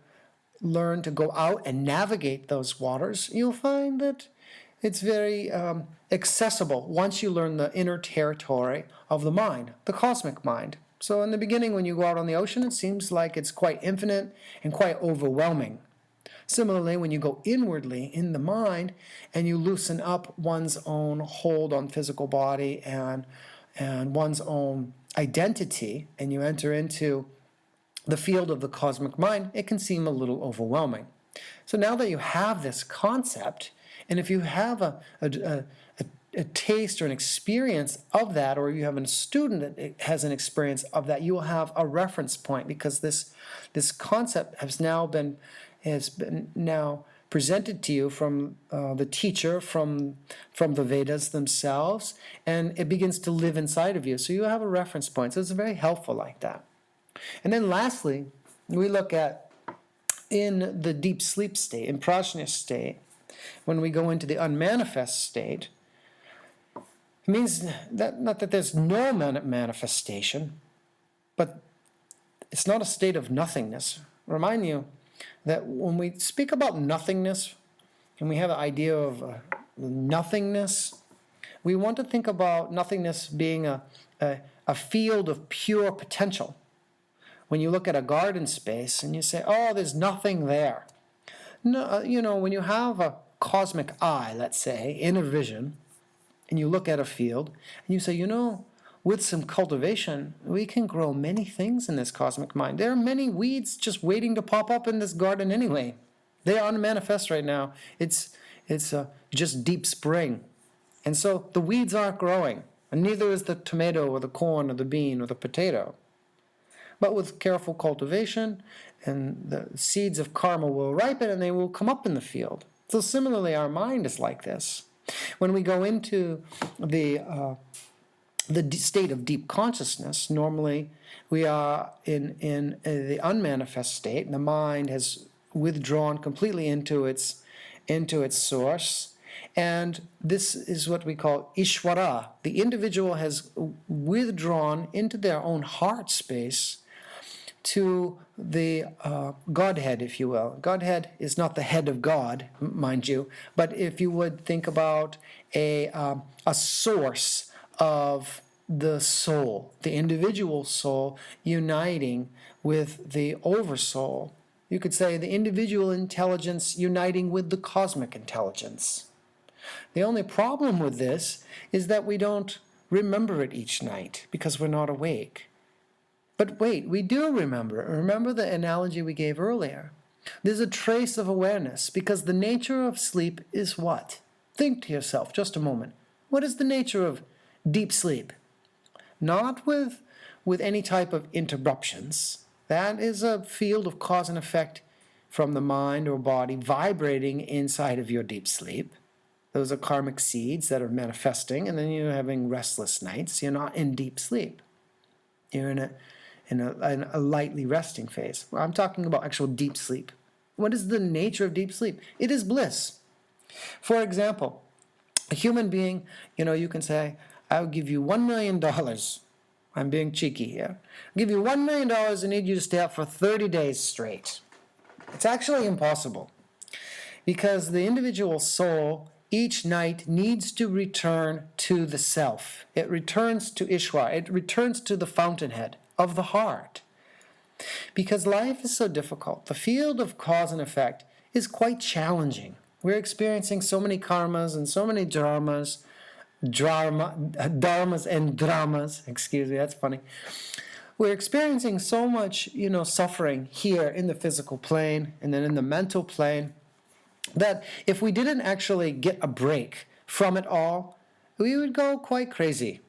learn to go out and navigate those waters, you'll find that it's very accessible once you learn the inner territory of the mind, the cosmic mind. So in the beginning, when you go out on the ocean, it seems like it's quite infinite and quite overwhelming. Similarly, when you go inwardly in the mind and you loosen up one's own hold on physical body and one's own identity, and you enter into the field of the cosmic mind, it can seem a little overwhelming. So now that you have this concept, and if you have a taste or an experience of that, or you have a student that has an experience of that, you will have a reference point, because this concept has been presented to you from the teacher, from the Vedas themselves, and it begins to live inside of you. So you have a reference point. So it's very helpful like that. And then lastly, we look at in the deep sleep state, in prajna state, when we go into the unmanifest state, it means that not that there's no manifestation, but it's not a state of nothingness. Remind you that when we speak about nothingness, and we have an idea of nothingness, we want to think about nothingness being a field of pure potential. When you look at a garden space and you say, oh, there's nothing there. No, when you have a cosmic eye, let's say, inner vision, and you look at a field, and you say, with some cultivation, we can grow many things in this cosmic mind. There are many weeds just waiting to pop up in this garden anyway. They are unmanifest right now. It's just deep spring. And so the weeds aren't growing, and neither is the tomato or the corn or the bean or the potato. But with careful cultivation, and the seeds of karma will ripen and they will come up in the field. So similarly, our mind is like this. When we go into the state of deep consciousness, normally we are in the unmanifest state, and the mind has withdrawn completely into its source. And this is what we call Ishvara. The individual has withdrawn into their own heart space to the Godhead, if you will. Godhead is not the head of God, mind you, but if you would think about a source of the soul, the individual soul uniting with the oversoul. You could say the individual intelligence uniting with the cosmic intelligence. The only problem with this is that we don't remember it each night because we're not awake. But wait, we do remember. Remember the analogy we gave earlier. There's a trace of awareness because the nature of sleep is what? Think to yourself just a moment. What is the nature of deep sleep? Not with any type of interruptions. That is a field of cause and effect from the mind or body vibrating inside of your deep sleep. Those are karmic seeds that are manifesting, and then you're having restless nights. You're not in deep sleep. You're in a lightly resting phase. I'm talking about actual deep sleep. What is the nature of deep sleep? It is bliss. For example, a human being, you can say, I'll give you $1 million. I'm being cheeky here. I'll give you $1 million and need you to stay up for 30 days straight. It's actually impossible because the individual soul each night needs to return to the self. It returns to Ishvara. It returns to the fountainhead of the heart. Because life is so difficult. The field of cause and effect is quite challenging. We're experiencing so many karmas and so many dharmas and dramas. Excuse me, that's funny. We're experiencing so much, suffering here in the physical plane and then in the mental plane that if we didn't actually get a break from it all, we would go quite crazy.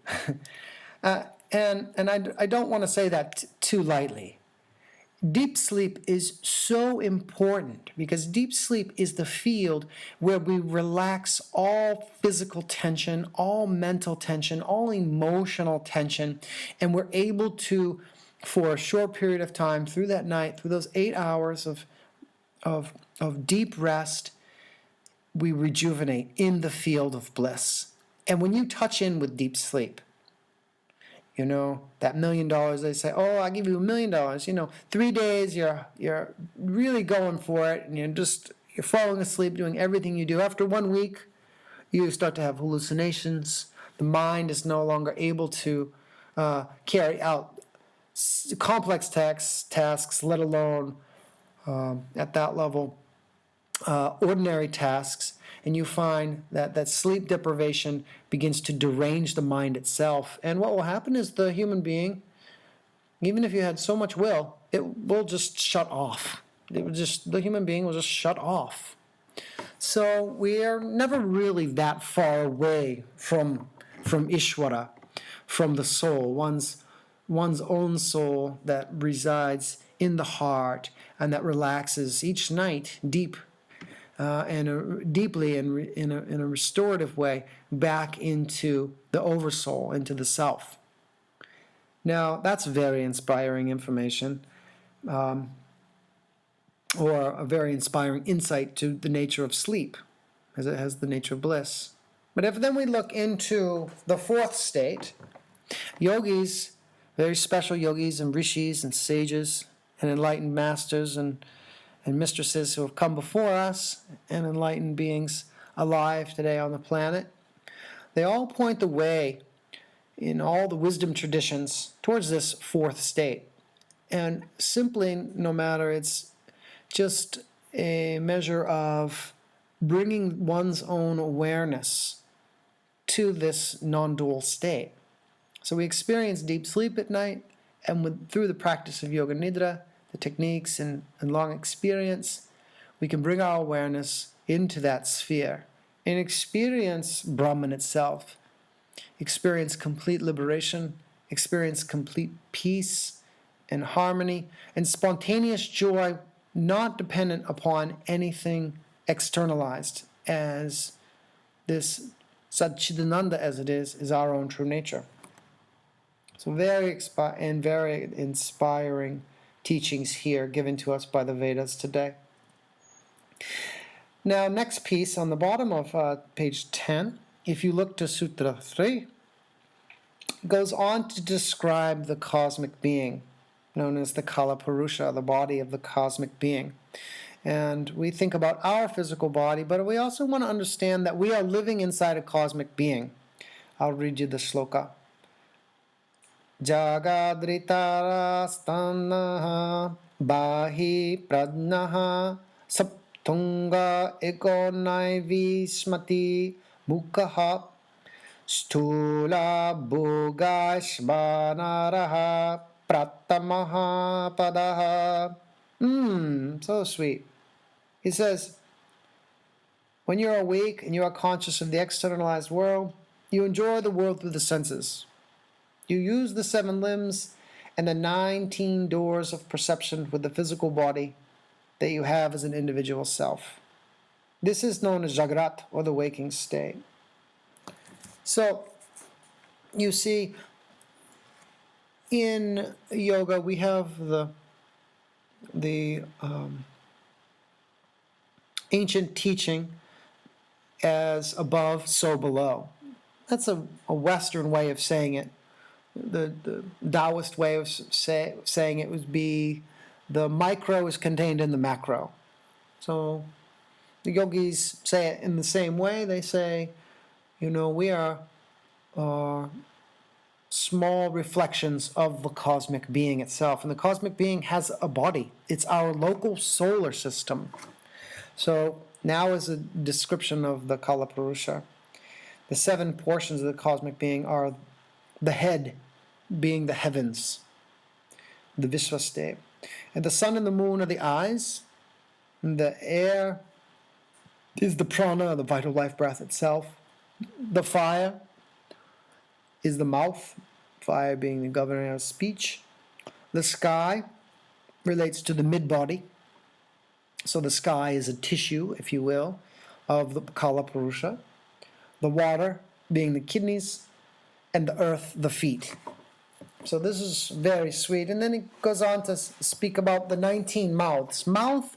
And I don't want to say that too lightly. Deep sleep is so important because deep sleep is the field where we relax all physical tension, all mental tension, all emotional tension, and we're able to, for a short period of time, through that night, through those 8 hours of deep rest, we rejuvenate in the field of bliss. And when you touch in with deep sleep, that $1 million, they say, oh, I'll give you $1 million. 3 days, you're really going for it, and you're falling asleep, doing everything you do. After 1 week, you start to have hallucinations. The mind is no longer able to carry out complex tasks, let alone at that level, ordinary tasks. And you find that sleep deprivation begins to derange the mind itself. And what will happen is the human being, even if you had so much will, it will just shut off. The human being will just shut off. So we are never really that far away from Ishvara, from the soul, one's own soul that resides in the heart and that relaxes each night deeply and in a restorative way back into the oversoul, into the self. Now, that's very inspiring information, or a very inspiring insight to the nature of sleep, as it has the nature of bliss. But if then we look into the fourth state, yogis, very special yogis and rishis and sages and enlightened masters and mistresses who have come before us, and enlightened beings alive today on the planet, they all point the way in all the wisdom traditions towards this fourth state. And simply, no matter, it's just a measure of bringing one's own awareness to this non-dual state. So we experience deep sleep at night, and through the practice of Yoga Nidra, the techniques and long experience, we can bring our awareness into that sphere and experience Brahman itself, experience complete liberation, experience complete peace and harmony, and spontaneous joy not dependent upon anything externalized, as this Satchidananda as it is our own true nature. So very inspiring teachings here given to us by the Vedas today. Now, next piece on the bottom of page 10, if you look to Sutra 3, goes on to describe the cosmic being, known as the Kala Purusha, the body of the cosmic being. And we think about our physical body, but we also want to understand that we are living inside a cosmic being. I'll read you the shloka. Jagadritarastannaha bahi prajnaha saptunga eko naivishmati mukhaha stula bhogashvanaraha pratamaha padaha. So sweet. He says, when you're awake and you are conscious of the externalized world, you enjoy the world through the senses. You use the 7 limbs and the 19 doors of perception with the physical body that you have as an individual self. This is known as Jagrat, or the waking state. So, you see, in yoga we have the ancient teaching as above, so below. That's a Western way of saying it. The Taoist way of saying it would be the micro is contained in the macro. So the yogis say it in the same way. They say, we are small reflections of the cosmic being itself. And the cosmic being has a body. It's our local solar system. So now is a description of the Kala Purusha. The 7 portions of the cosmic being are the head being the heavens, the Vishwa state. And the sun and the moon are the eyes. And the air is the prana, the vital life breath itself. The fire is the mouth, fire being the governor of speech. The sky relates to the mid-body. So the sky is a tissue, if you will, of the Kala Purusha. The water being the kidneys, and the earth the feet. So this is very sweet. And then it goes on to speak about the 19 mouths. Mouth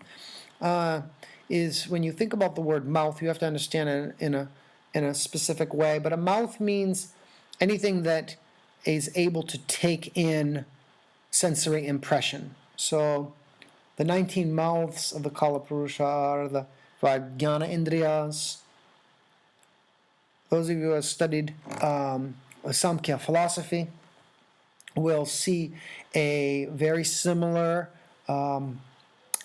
is, when you think about the word mouth, you have to understand it in a specific way. But a mouth means anything that is able to take in sensory impression. So the 19 mouths of the Kala Purusha are the 5 jnana indriyas. Those of you who have studied Samkhya philosophy will see a very similar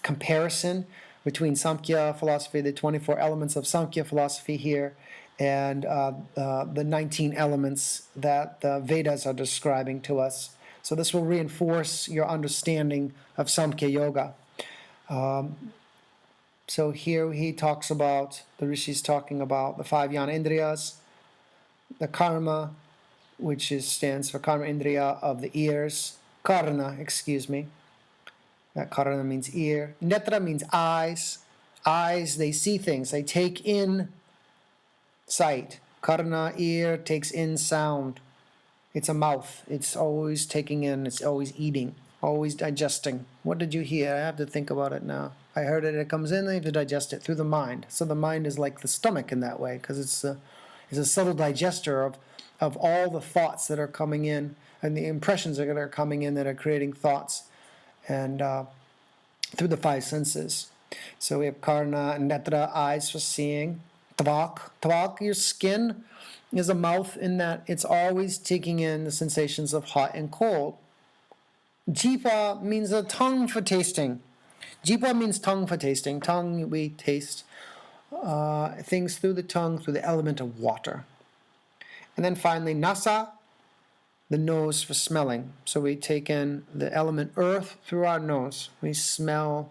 comparison between Samkhya philosophy, the 24 elements of Samkhya philosophy here, and the 19 elements that the Vedas are describing to us. So this will reinforce your understanding of Samkhya Yoga. So here he talks about, the Rishi's talking about the 5 jnana indriyas, the karma, which stands for karma indriya of the ears, karna, that karna means ear. Netra means eyes. Eyes, they see things, they take in sight. Karna, ear, takes in sound. It's a mouth, it's always taking in, it's always eating, always digesting. What did you hear? I have to think about it now. I heard it comes in, I have to digest it through the mind. So the mind is like the stomach in that way, because it's a subtle digester of all the thoughts that are coming in and the impressions that are coming in that are creating thoughts, and through the 5 senses. So we have karna and netra, eyes for seeing. Tvak, your skin, is a mouth in that it's always taking in the sensations of hot and cold. Jipa means a tongue for tasting. Jipa means tongue for tasting. Tongue, we taste things through the tongue, through the element of water. And then finally, nasa, the nose for smelling. So we take in the element earth through our nose. We smell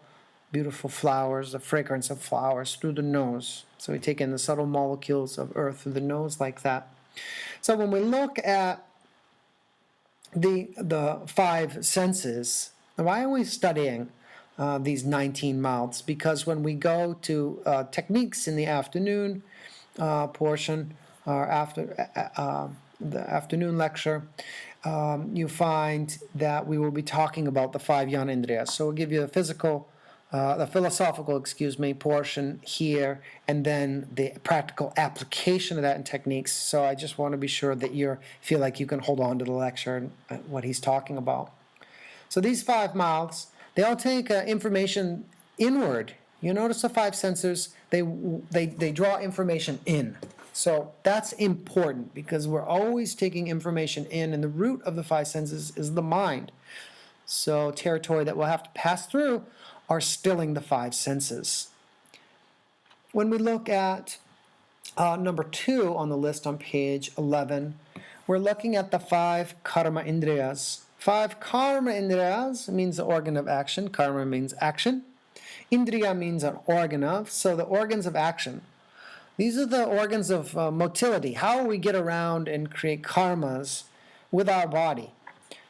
beautiful flowers, the fragrance of flowers through the nose. So we take in the subtle molecules of earth through the nose like that. So when we look at the five senses, why are we studying these 19 mouths? Because when we go to techniques in the afternoon portion, or after the afternoon lecture, you find that we will be talking about the five yanendriyas. So we'll give you the philosophical, portion here, and then the practical application of that in techniques. So I just want to be sure that you feel like you can hold on to the lecture and what he's talking about. So these five mouths, they all take information inward. You notice the five sensors, they draw information in. So that's important because we're always taking information in, and the root of the five senses is the mind. So territory that we'll have to pass through are stilling the five senses. When we look at number 2 on the list on page 11, we're looking at the 5 karma indriyas. 5 karma indriyas means the organ of action. Karma means action. Indriya means an organ of, so the organs of action. These are the organs of motility, how we get around and create karmas with our body.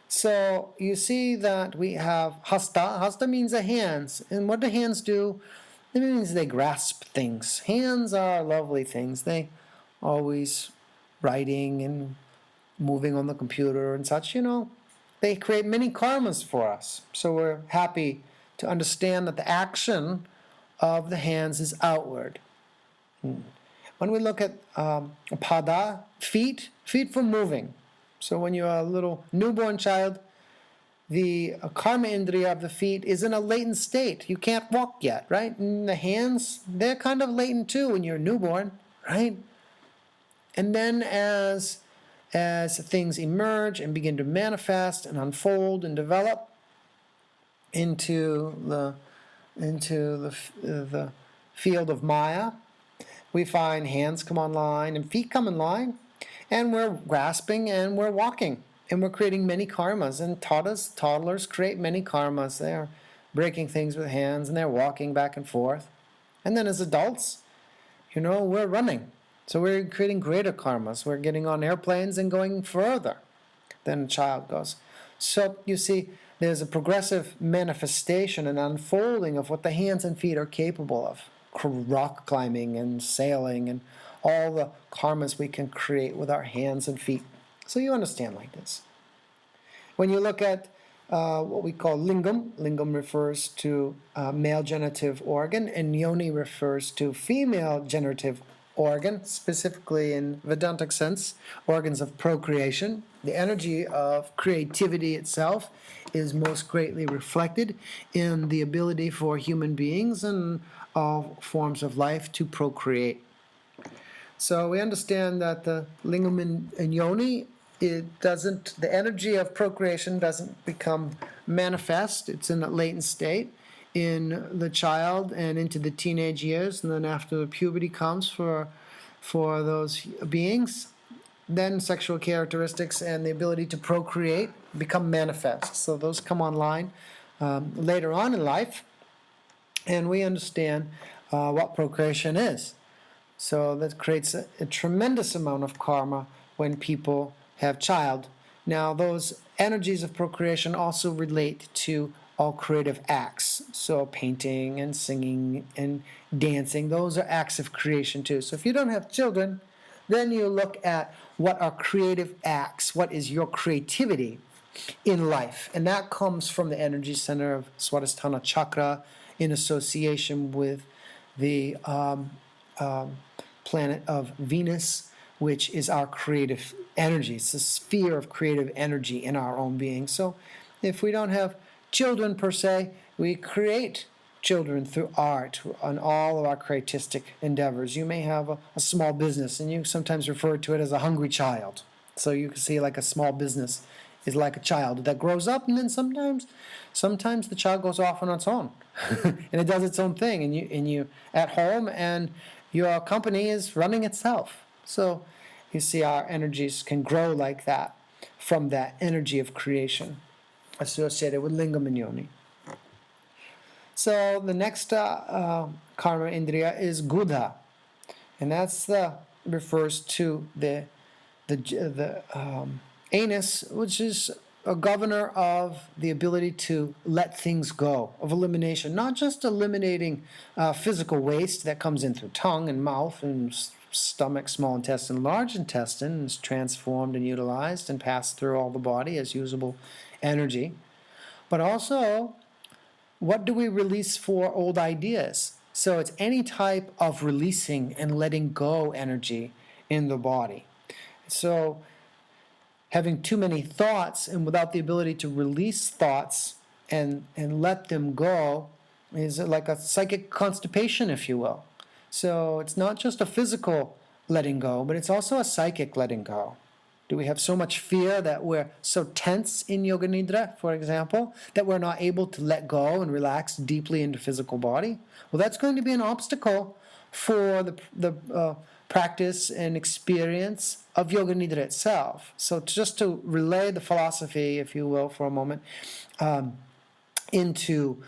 So you see that we have hasta. Hasta means the hands. And what do hands do? It means they grasp things. Hands are lovely things. They always writing and moving on the computer and such, They create many karmas for us. So we're happy to understand that the action of the hands is outward. When we look at pada, feet for moving. So when you're a little newborn child, the karma indriya of the feet is in a latent state. You can't walk yet, right? And the hands, they're kind of latent too when you're newborn, right? And then as things emerge and begin to manifest and unfold and develop into the field of Maya, we find hands come online and feet come in line, and we're grasping and we're walking, and we're creating many karmas. And toddlers create many karmas. They're breaking things with hands, and they're walking back and forth. And then as adults, we're running. So we're creating greater karmas. We're getting on airplanes and going further than a child goes. So you see, there's a progressive manifestation and unfolding of what the hands and feet are capable of. Rock climbing and sailing and all the karmas we can create with our hands and feet. So you understand like this. When you look at what we call lingam, lingam refers to male generative organ, and yoni refers to female generative organ, specifically in Vedantic sense, organs of procreation. The energy of creativity itself is most greatly reflected in the ability for human beings and all forms of life to procreate. So we understand that the lingam and yoni, the energy of procreation doesn't become manifest. It's in a latent state in the child and into the teenage years, and then after the puberty comes for those beings, then sexual characteristics and the ability to procreate become manifest. So those come online later on in life, and we understand what procreation is. So that creates a tremendous amount of karma when people have child. Now those energies of procreation also relate to all creative acts. So painting and singing and dancing, those are acts of creation too. So if you don't have children, then you look at what are creative acts, what is your creativity in life. And that comes from the energy center of Swadhisthana chakra in association with the planet of Venus, which is our creative energy. It's a sphere of creative energy in our own being. So if we don't have children per se, we create children through art on all of our creatistic endeavors. You may have a small business, and you sometimes refer to it as a hungry child. So you can see like a small business is like a child that grows up, and then sometimes the child goes off on its own, and it does its own thing, and you at home, and your company is running itself. So you see our energies can grow like that from that energy of creation associated with lingam and yoni. So the next karma indriya is gudha, and that's refers to the anus, which is a governor of the ability to let things go, of elimination, not just eliminating physical waste that comes in through tongue and mouth and stomach, small intestine, large intestine, and is transformed and utilized and passed through all the body as usable energy, but also what do we release for old ideas? So it's any type of releasing and letting go energy in the body. So having too many thoughts and without the ability to release thoughts and let them go is like a psychic constipation, if you will. So it's not just a physical letting go, but it's also a psychic letting go. Do we have so much fear that we're so tense in Yoga Nidra, for example, that we're not able to let go and relax deeply into physical body? Well, that's going to be an obstacle for the practice and experience of Yoga Nidra itself. So just to relay the philosophy, if you will, for a moment, into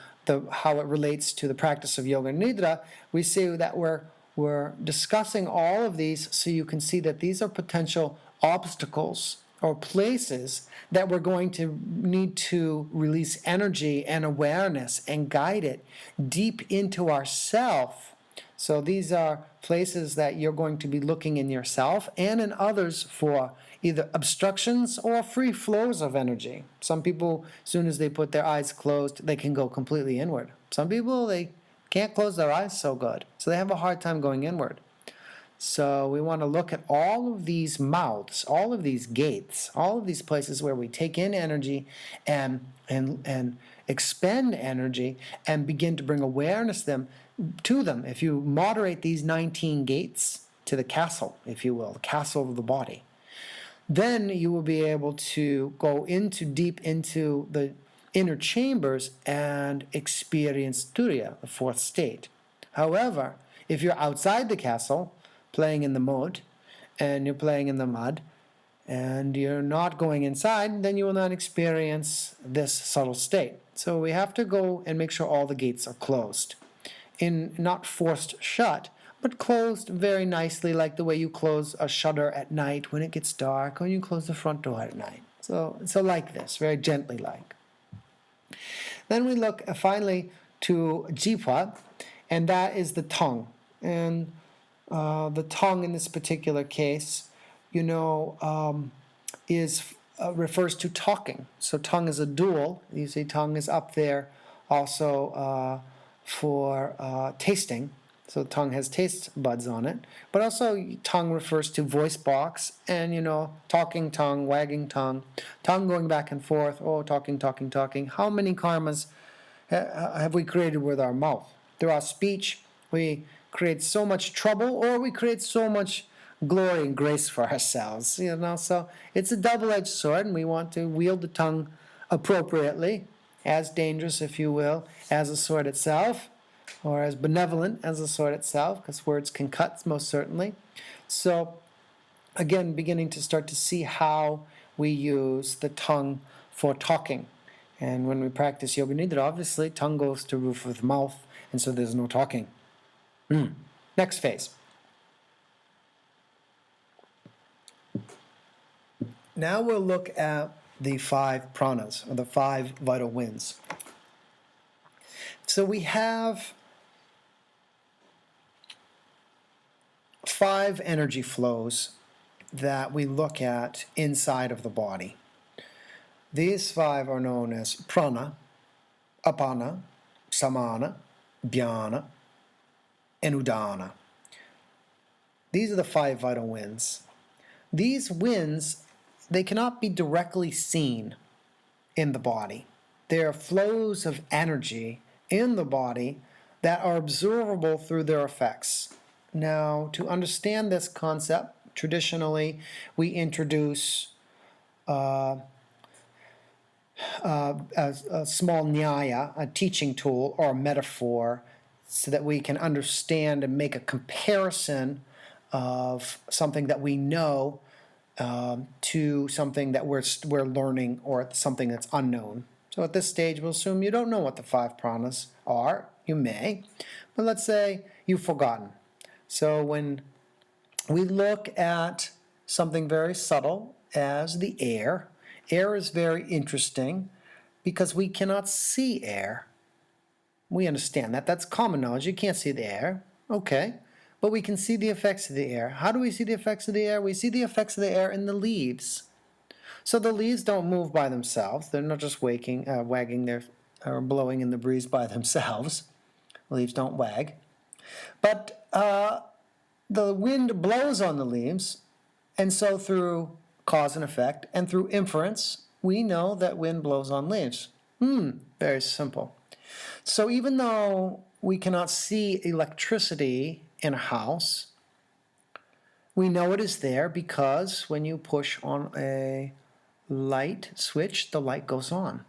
how it relates to the practice of Yoga Nidra, we see that we're discussing all of these so you can see that these are potential obstacles or places that we're going to need to release energy and awareness and guide it deep into ourself. So these are places that you're going to be looking in yourself and in others for either obstructions or free flows of energy. Some people, as soon as they put their eyes closed, they can go completely inward. Some people, they can't close their eyes so good, so they have a hard time going inward. So we want to look at all of these mouths, all of these gates, all of these places where we take in energy and expend energy and begin to bring awareness to them. If you moderate these 19 gates to the castle, if you will, the castle of the body, then you will be able to go deep into the inner chambers and experience Turiya, the fourth state. However, if you're outside the castle, playing in the moat, and you're playing in the mud, and you're not going inside, then you will not experience this subtle state. So we have to go and make sure all the gates are closed. Not forced shut, but closed very nicely, like the way you close a shutter at night when it gets dark, or you close the front door at night. So like this, very gently like. Then we look finally to Jihva, and that is the tongue. And the tongue in this particular case, refers to talking. So tongue is a dual. You see tongue is up there also for tasting. So tongue has taste buds on it. But also tongue refers to voice box and, talking tongue, wagging tongue going back and forth, talking. How many karmas have we created with our mouth? Through our speech, we create so much trouble, or we create so much glory and grace for ourselves. So it's a double-edged sword, and we want to wield the tongue appropriately, as dangerous, if you will, as the sword itself, or as benevolent as the sword itself, because words can cut, most certainly. So, again, beginning to start to see how we use the tongue for talking. And when we practice Yoga Nidra, obviously, tongue goes to roof of the mouth, and so there's no talking. Next phase. Now we'll look at the 5 pranas, or the 5 vital winds. So we have 5 energy flows that we look at inside of the body. These 5 are known as prana, apana, samana, dhyana, and udana. These are the 5 vital winds. These winds, they cannot be directly seen in the body. They are flows of energy in the body that are observable through their effects. Now, to understand this concept, traditionally we introduce a small nyaya, a teaching tool or a metaphor, so that we can understand and make a comparison of something that we know to something that we're learning, or something that's unknown. So at this stage, we'll assume you don't know what the 5 pranas are. You may, but let's say you've forgotten. So when we look at something very subtle as the air, air is very interesting because we cannot see air. We understand that. That's common knowledge. You can't see the air. Okay. But we can see the effects of the air. How do we see the effects of the air? We see the effects of the air in the leaves. So the leaves don't move by themselves. They're not just wagging their, or blowing in the breeze by themselves. Leaves don't wag. But the wind blows on the leaves, and so through cause and effect and through inference, we know that wind blows on leaves. Very simple. So even though we cannot see electricity in a house, we know it is there because when you push on a light switch, the light goes on.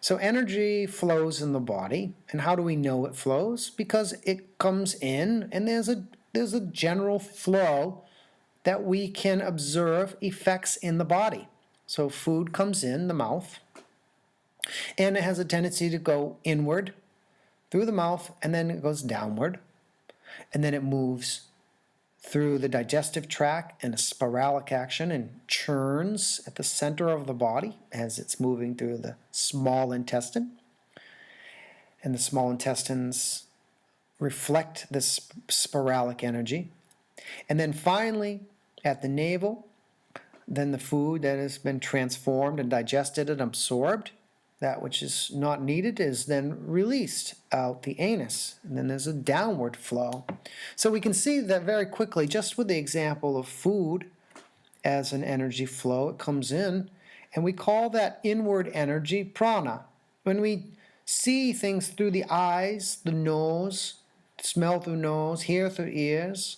So energy flows in the body, and how do we know it flows? Because it comes in, and there's a general flow that we can observe effects in the body. So food comes in the mouth, and it has a tendency to go inward through the mouth, and then it goes downward, and then it moves through the digestive tract in a spiralic action and churns at the center of the body as it's moving through the small intestine. And the small intestines reflect this spiralic energy. And then finally, at the navel, then the food that has been transformed and digested and absorbed, that which is not needed, is then released out the anus. And then there's a downward flow. So we can see that very quickly, just with the example of food as an energy flow. It comes in, and we call that inward energy prana. When we see things through the eyes, the nose, smell through nose, hear through ears,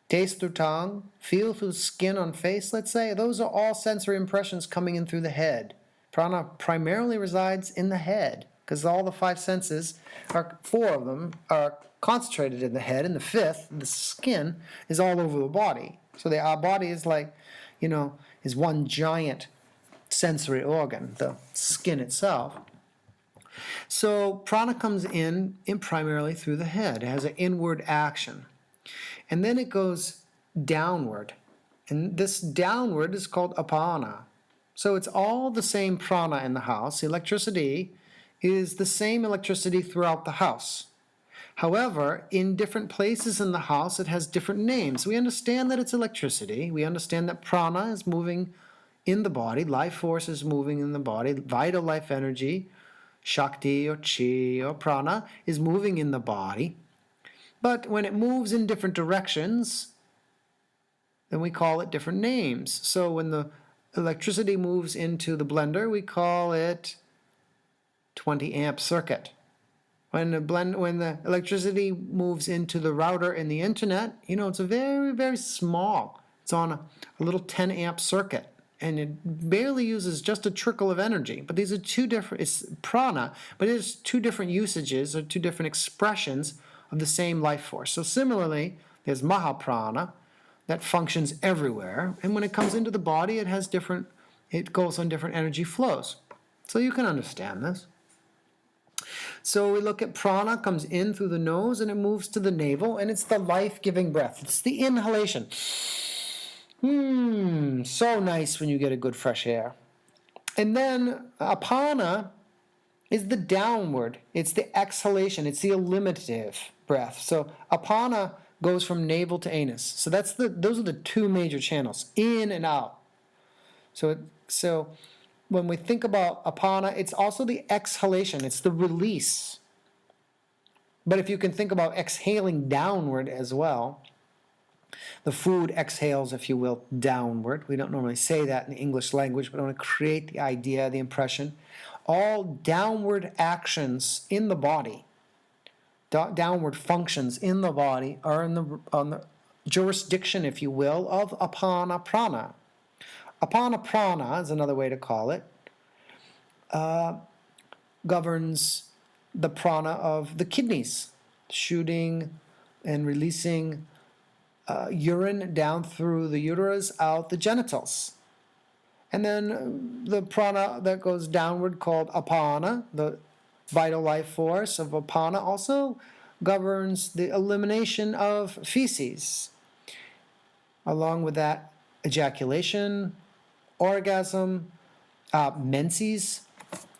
taste through tongue, feel through skin on face, let's say, those are all sensory impressions coming in through the head. Prana primarily resides in the head because all the 5 senses, 4 of them, are concentrated in the head, and the 5th, the skin, is all over the body. So our body is like, is one giant sensory organ, the skin itself. So prana comes in primarily through the head. It has an inward action. And then it goes downward. And this downward is called apana. So it's all the same prana in the house. Electricity is the same electricity throughout the house. However, in different places in the house, it has different names. We understand that it's electricity. We understand that prana is moving in the body. Life force is moving in the body. Vital life energy, Shakti or Chi or prana, is moving in the body. But when it moves in different directions, then we call it different names. So when the electricity moves into the blender, we call it 20 amp circuit. When the electricity moves into the router and the internet, it's a very, very small. It's on a little 10 amp circuit, and it barely uses just a trickle of energy. But these are two different, it's prana, but it's 2 different usages or 2 different expressions of the same life force. So similarly, there's mahaprana that functions everywhere, and when it comes into the body, it goes on different energy flows. So you can understand this. So we look at prana comes in through the nose and it moves to the navel, and it's the life-giving breath. It's the inhalation. So nice when you get a good fresh air. And then apana is the downward. It's the exhalation. It's the eliminative breath. So apana goes from navel to anus. So those are the 2 major channels, in and out. So when we think about apana, it's also the exhalation. It's the release. But if you can think about exhaling downward as well, the food exhales, if you will, downward. We don't normally say that in the English language, but I want to create the idea, the impression. All downward actions in the body downward functions in the body are on the jurisdiction, if you will, of apana prana. Apana prana is another way to call it, governs the prana of the kidneys, shooting and releasing urine down through the uterus, out the genitals. And then the prana that goes downward, called apana, the vital life force of apana, also governs the elimination of feces. Along with that, ejaculation, orgasm, menses,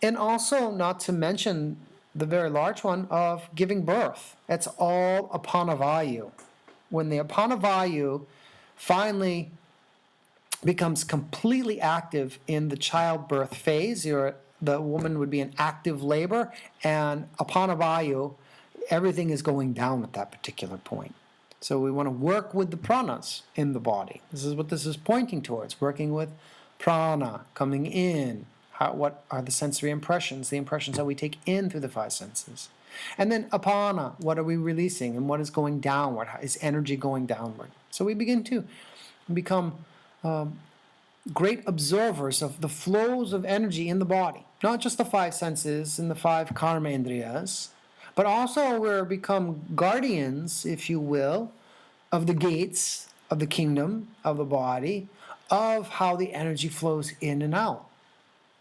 and also, not to mention the very large one of giving birth. That's all apanavayu. When the apanavayu finally becomes completely active in the childbirth phase, the woman would be in active labor, and apanavayu, everything is going down at that particular point. So we want to work with the pranas in the body. This is what this is pointing towards, working with prana coming in. What are the sensory impressions, the impressions that we take in through the five senses. And then apana, what are we releasing, and what is going downward? How is energy going downward? So we begin to become great observers of the flows of energy in the body, not just the five senses and the five karma indriyas, but also we're become guardians, if you will, of the gates of the kingdom of the body, of how the energy flows in and out.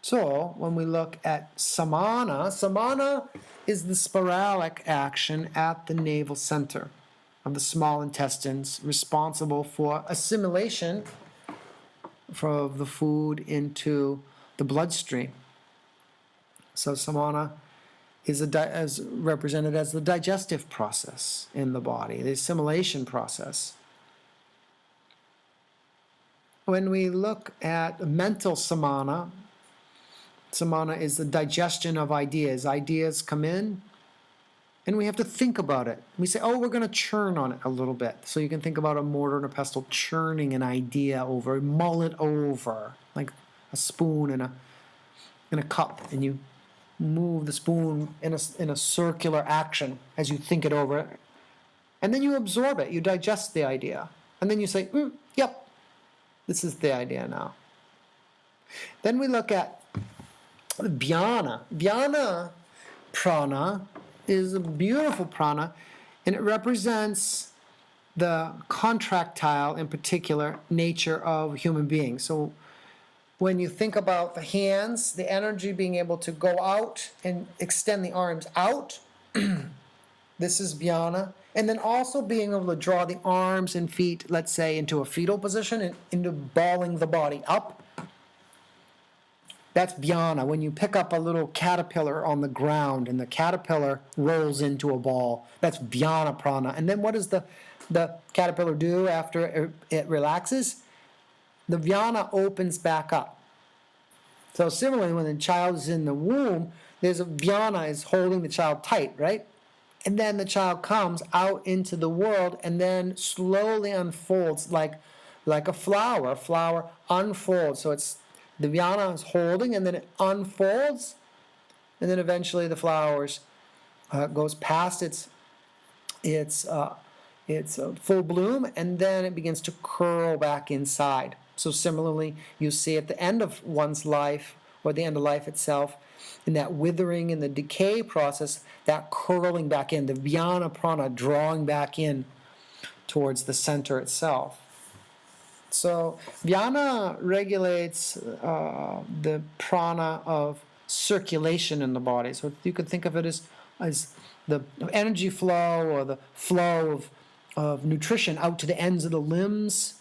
So when we look at samana is the sporadic action at the navel center of the small intestines, responsible for assimilation of the food into the bloodstream. So samana is represented as the digestive process in the body, the assimilation process. When we look at mental samana is the digestion of ideas. Ideas come in, and we have to think about it. We say, oh, we're going to churn on it a little bit. So you can think about a mortar and a pestle churning an idea over, mull it over, like a spoon in a cup, and you move the spoon in a circular action as you think it over. And then you absorb it. You digest the idea. And then you say, yep, this is the idea now. Then we look at Dhyana. Dhyana prana is a beautiful prana, and it represents the contractile, in particular, nature of human beings. So when you think about the hands, the energy being able to go out and extend the arms out, this is dhyana. And then also being able to draw the arms and feet, let's say, into a fetal position and into balling the body up. That's dhyana. When you pick up a little caterpillar on the ground and the caterpillar rolls into a ball, that's dhyana prana. And then what does the caterpillar do after it relaxes? The dhyana opens back up. So similarly, when the child is in the womb, there's a dhyana is holding the child tight, right? And then the child comes out into the world and then slowly unfolds like a flower. A flower unfolds. So it's the dhyana is holding, and then it unfolds, and then eventually the flowers goes past its full bloom, and then it begins to curl back inside. So similarly, you see at the end of one's life, or the end of life itself, in that withering and the decay process, that curling back in, the dhyana prana drawing back in towards the center itself. So dhyana regulates the prana of circulation in the body. So you could think of it as the energy flow, or the flow of nutrition out to the ends of the limbs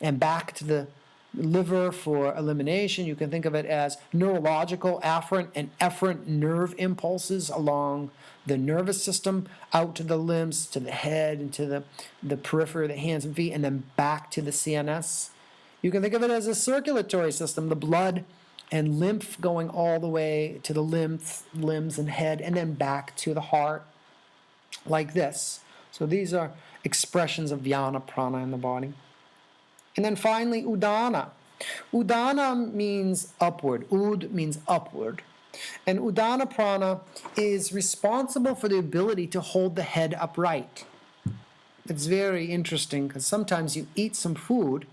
and back to the liver for elimination. You can think of it as neurological afferent and efferent nerve impulses along the nervous system, out to the limbs, to the head, and to the periphery of the hands and feet, and then back to the CNS. You can think of it as a circulatory system, the blood and lymph going all the way to the limbs and head, and then back to the heart, like this. So these are expressions of dhyana prana in the body. And then finally, udana. Udana means upward. Ud means upward. And Udana prana is responsible for the ability to hold the head upright. It's very interesting because sometimes you eat some food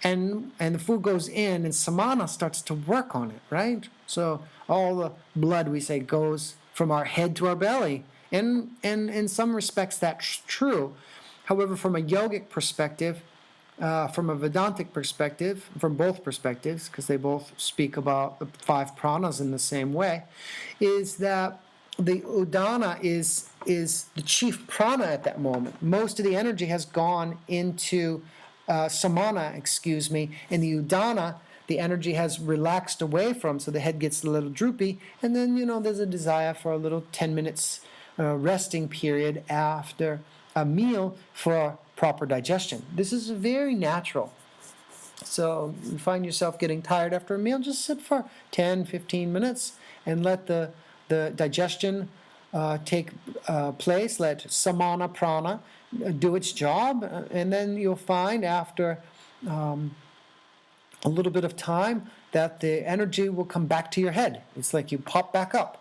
and the food goes in and samana starts to work on it, right? So all the blood, we say, goes from our head to our belly. And in some respects that's true. However, from a yogic perspective, from a Vedantic perspective, from both perspectives, because they both speak about the 5 pranas in the same way, is that the Udana is the chief prana at that moment. Most of the energy has gone into samana, and the Udana, the energy has relaxed away from, so the head gets a little droopy, and then, there's a desire for a little 10 minutes resting period after a meal for proper digestion. This is very natural. So you find yourself getting tired after a meal, just sit for 10, 15 minutes and let the digestion take place, let samana prana do its job, and then you'll find after a little bit of time that the energy will come back to your head. It's like you pop back up.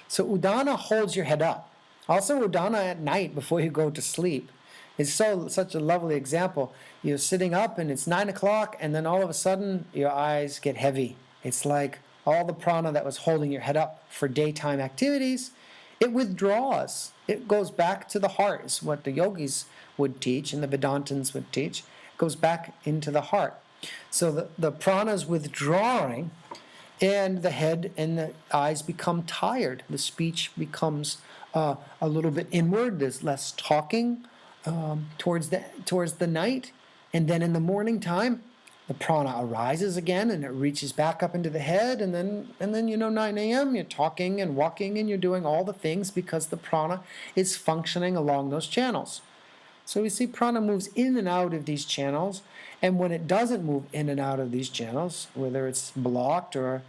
So Udana holds your head up. Also Udana at night before you go to sleep. It's such a lovely example. You're sitting up and it's 9 o'clock and then all of a sudden your eyes get heavy. It's like all the prana that was holding your head up for daytime activities, it withdraws. It goes back to the heart, is what the yogis would teach and the Vedantins would teach. It goes back into the heart. So the prana is withdrawing and the head and the eyes become tired. The speech becomes a little bit inward. There's less talking towards the night. And then in the morning time, the prana arises again and it reaches back up into the head. And then 9 a.m., you're talking and walking and you're doing all the things because the prana is functioning along those channels. So we see prana moves in and out of these channels. And when it doesn't move in and out of these channels, whether it's blocked or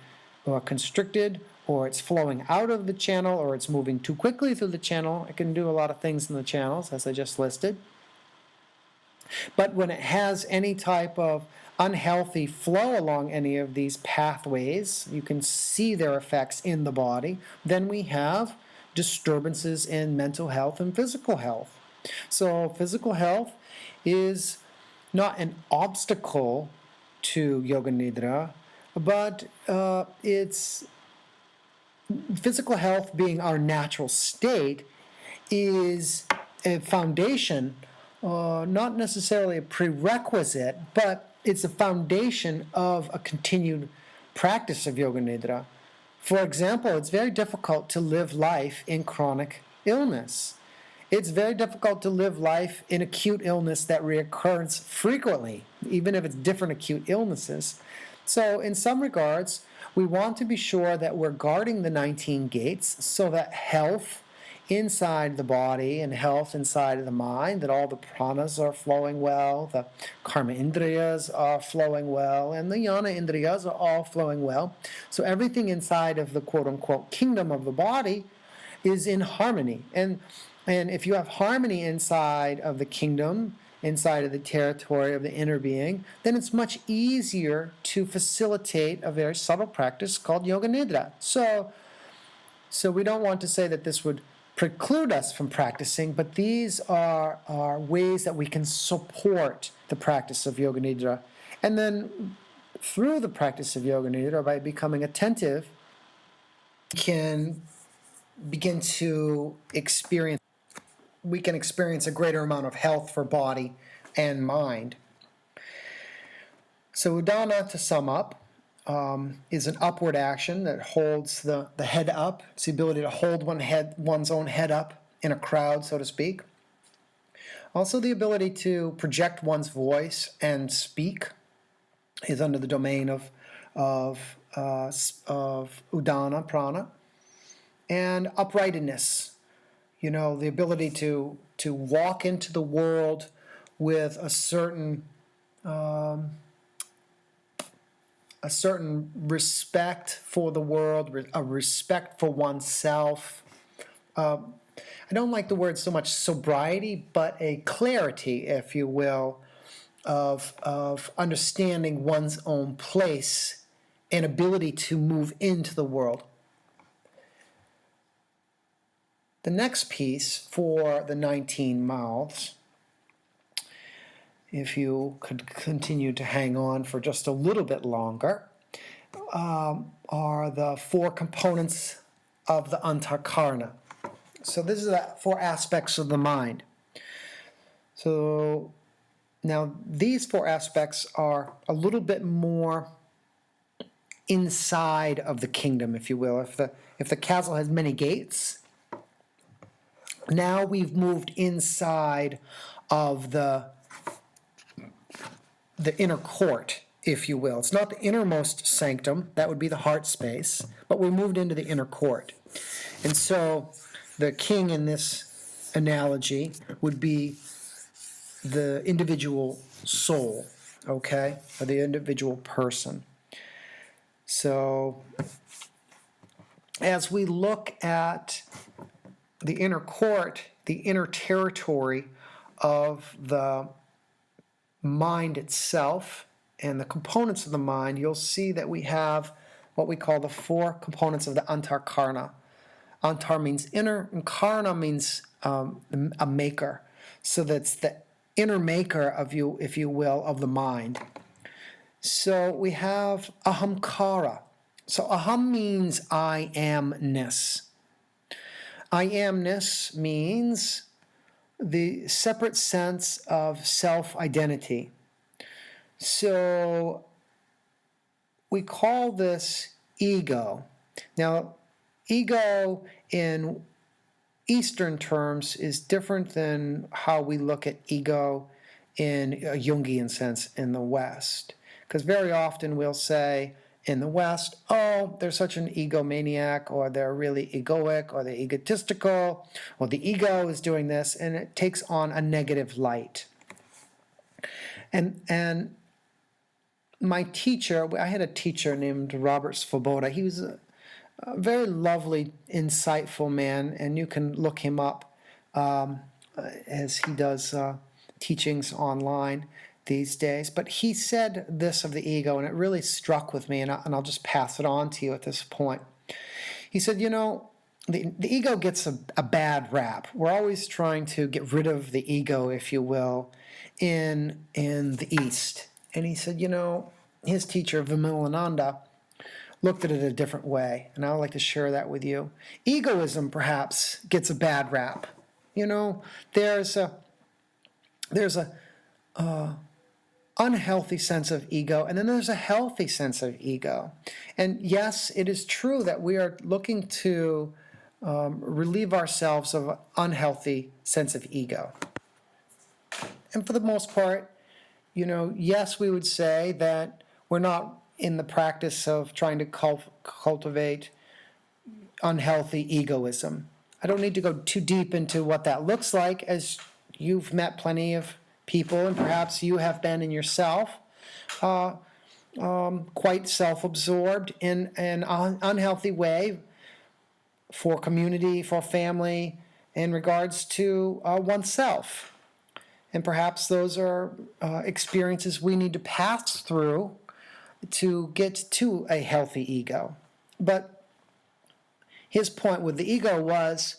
constricted, or it's flowing out of the channel, or it's moving too quickly through the channel, it can do a lot of things in the channels, as I just listed. But when it has any type of unhealthy flow along any of these pathways, you can see their effects in the body, then we have disturbances in mental health and physical health. So physical health is not an obstacle to Yoga Nidra, but it's physical health being our natural state is a foundation, not necessarily a prerequisite, but it's a foundation of a continued practice of Yoga Nidra. For example, it's very difficult to live life in chronic illness. It's very difficult to live life in acute illness that reoccurs frequently, even if it's different acute illnesses. So in some regards, we want to be sure that we're guarding the 19 gates so that health inside the body and health inside of the mind, that all the pranas are flowing well, the karma indriyas are flowing well, and the jnana indriyas are all flowing well. So everything inside of the quote-unquote kingdom of the body is in harmony. And if you have harmony inside of the kingdom, inside of the territory of the inner being, then it's much easier to facilitate a very subtle practice called Yoga Nidra. So we don't want to say that this would preclude us from practicing, but these are ways that we can support the practice of Yoga Nidra. And then through the practice of Yoga Nidra, by becoming attentive, can begin to experience a greater amount of health for body and mind. So Udana, to sum up, is an upward action that holds the head up. It's the ability to hold one's own head up in a crowd, so to speak. Also, the ability to project one's voice and speak is under the domain of Udana prana. And uprightness, the ability to walk into the world with a certain respect for the world, a respect for oneself. I don't like the word so much sobriety, but a clarity, if you will, of understanding one's own place and ability to move into the world. The next piece for the 19 mouths, if you could continue to hang on for just a little bit longer, are the 4 components of the Antakarna. So this is the 4 aspects of the mind. So now these 4 aspects are a little bit more inside of the kingdom, if you will. If the castle has many gates, now we've moved inside of the inner court, if you will. It's not the innermost sanctum, that would be the heart space, but we moved into the inner court. And so the king in this analogy would be the individual soul, okay, or the individual person. So as we look at the inner court, the inner territory of the mind itself and the components of the mind, you'll see that we have what we call the 4 components of the Antarkarna. Antar means inner, and Karna means a maker. So that's the inner maker of you, if you will, of the mind. So we have ahamkara. So aham means I amness. I amness means the separate sense of self-identity. So we call this ego. Now, ego in Eastern terms is different than how we look at ego in a Jungian sense in the West. Because very often we'll say in the West, oh, they're such an egomaniac, or they're really egoic, or they're egotistical, or the ego is doing this, and it takes on a negative light. And my teacher, I had a teacher named Robert Svoboda. He was a very lovely, insightful man, and you can look him up as he does teachings online these days. But he said this of the ego, and it really struck with me, and I'll just pass it on to you at this point. He said, you know, the ego gets a bad rap. We're always trying to get rid of the ego, if you will, in the East. And he said, you know, his teacher, Vimalananda, looked at it a different way, and I would like to share that with you. Egoism, perhaps, gets a bad rap. You know, there's a unhealthy sense of ego, and then there's a healthy sense of ego. And yes, it is true that we are looking to relieve ourselves of an unhealthy sense of ego. And for the most part, you know, yes, we would say that we're not in the practice of trying to cultivate unhealthy egoism. I don't need to go too deep into what that looks like, as you've met plenty of people, and perhaps you have been in yourself, quite self-absorbed in an unhealthy way for community, for family, in regards to oneself. And perhaps those are experiences we need to pass through to get to a healthy ego. But his point with the ego was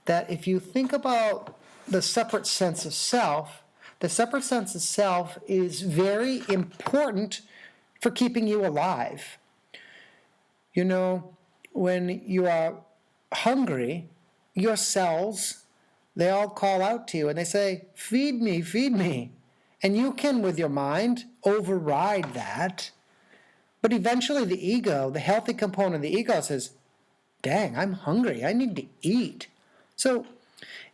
that if you think about the separate sense of self, the separate sense of self is very important for keeping you alive. You know, when you are hungry, your cells, they all call out to you and they say, feed me, feed me. And you can, with your mind, override that. But eventually the ego, the healthy component of the ego says, dang, I'm hungry, I need to eat. So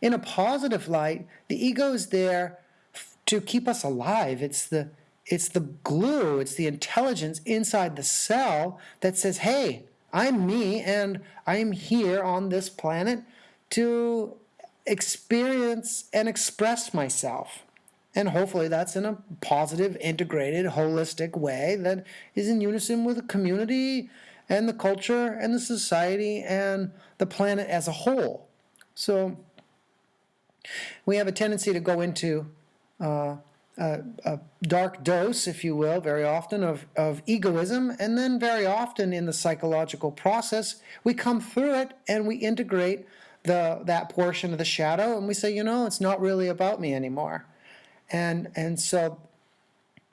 in a positive light, the ego is there to keep us alive. It's the glue, it's the intelligence inside the cell that says, hey, I'm me, and I'm here on this planet to experience and express myself. And hopefully that's in a positive, integrated, holistic way that is in unison with the community and the culture and the society and the planet as a whole. So we have a tendency to go into a dark dose, if you will, very often of egoism, and then very often in the psychological process, we come through it and we integrate that portion of the shadow, and we say, it's not really about me anymore. And so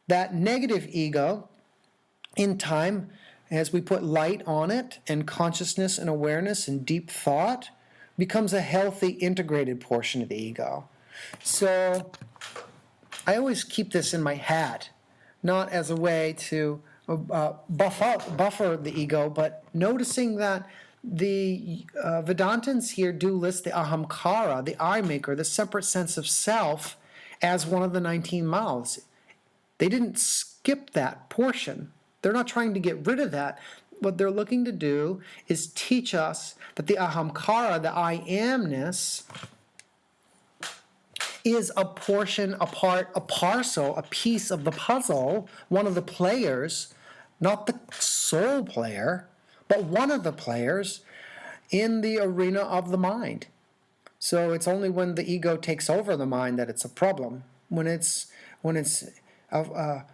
that negative ego, in time, as we put light on it, and consciousness and awareness and deep thought, becomes a healthy, integrated portion of the ego. So I always keep this in my hat, not as a way to buffer the ego, but noticing that the Vedantins here do list the ahamkara, the I maker, the separate sense of self, as one of the 19 mouths. They didn't skip that portion. They're not trying to get rid of that. What they're looking to do is teach us that the ahamkara, the I amness, is a portion, a part, a parcel, a piece of the puzzle, one of the players, not the sole player, but one of the players in the arena of the mind. So it's only when the ego takes over the mind that it's a problem. When it's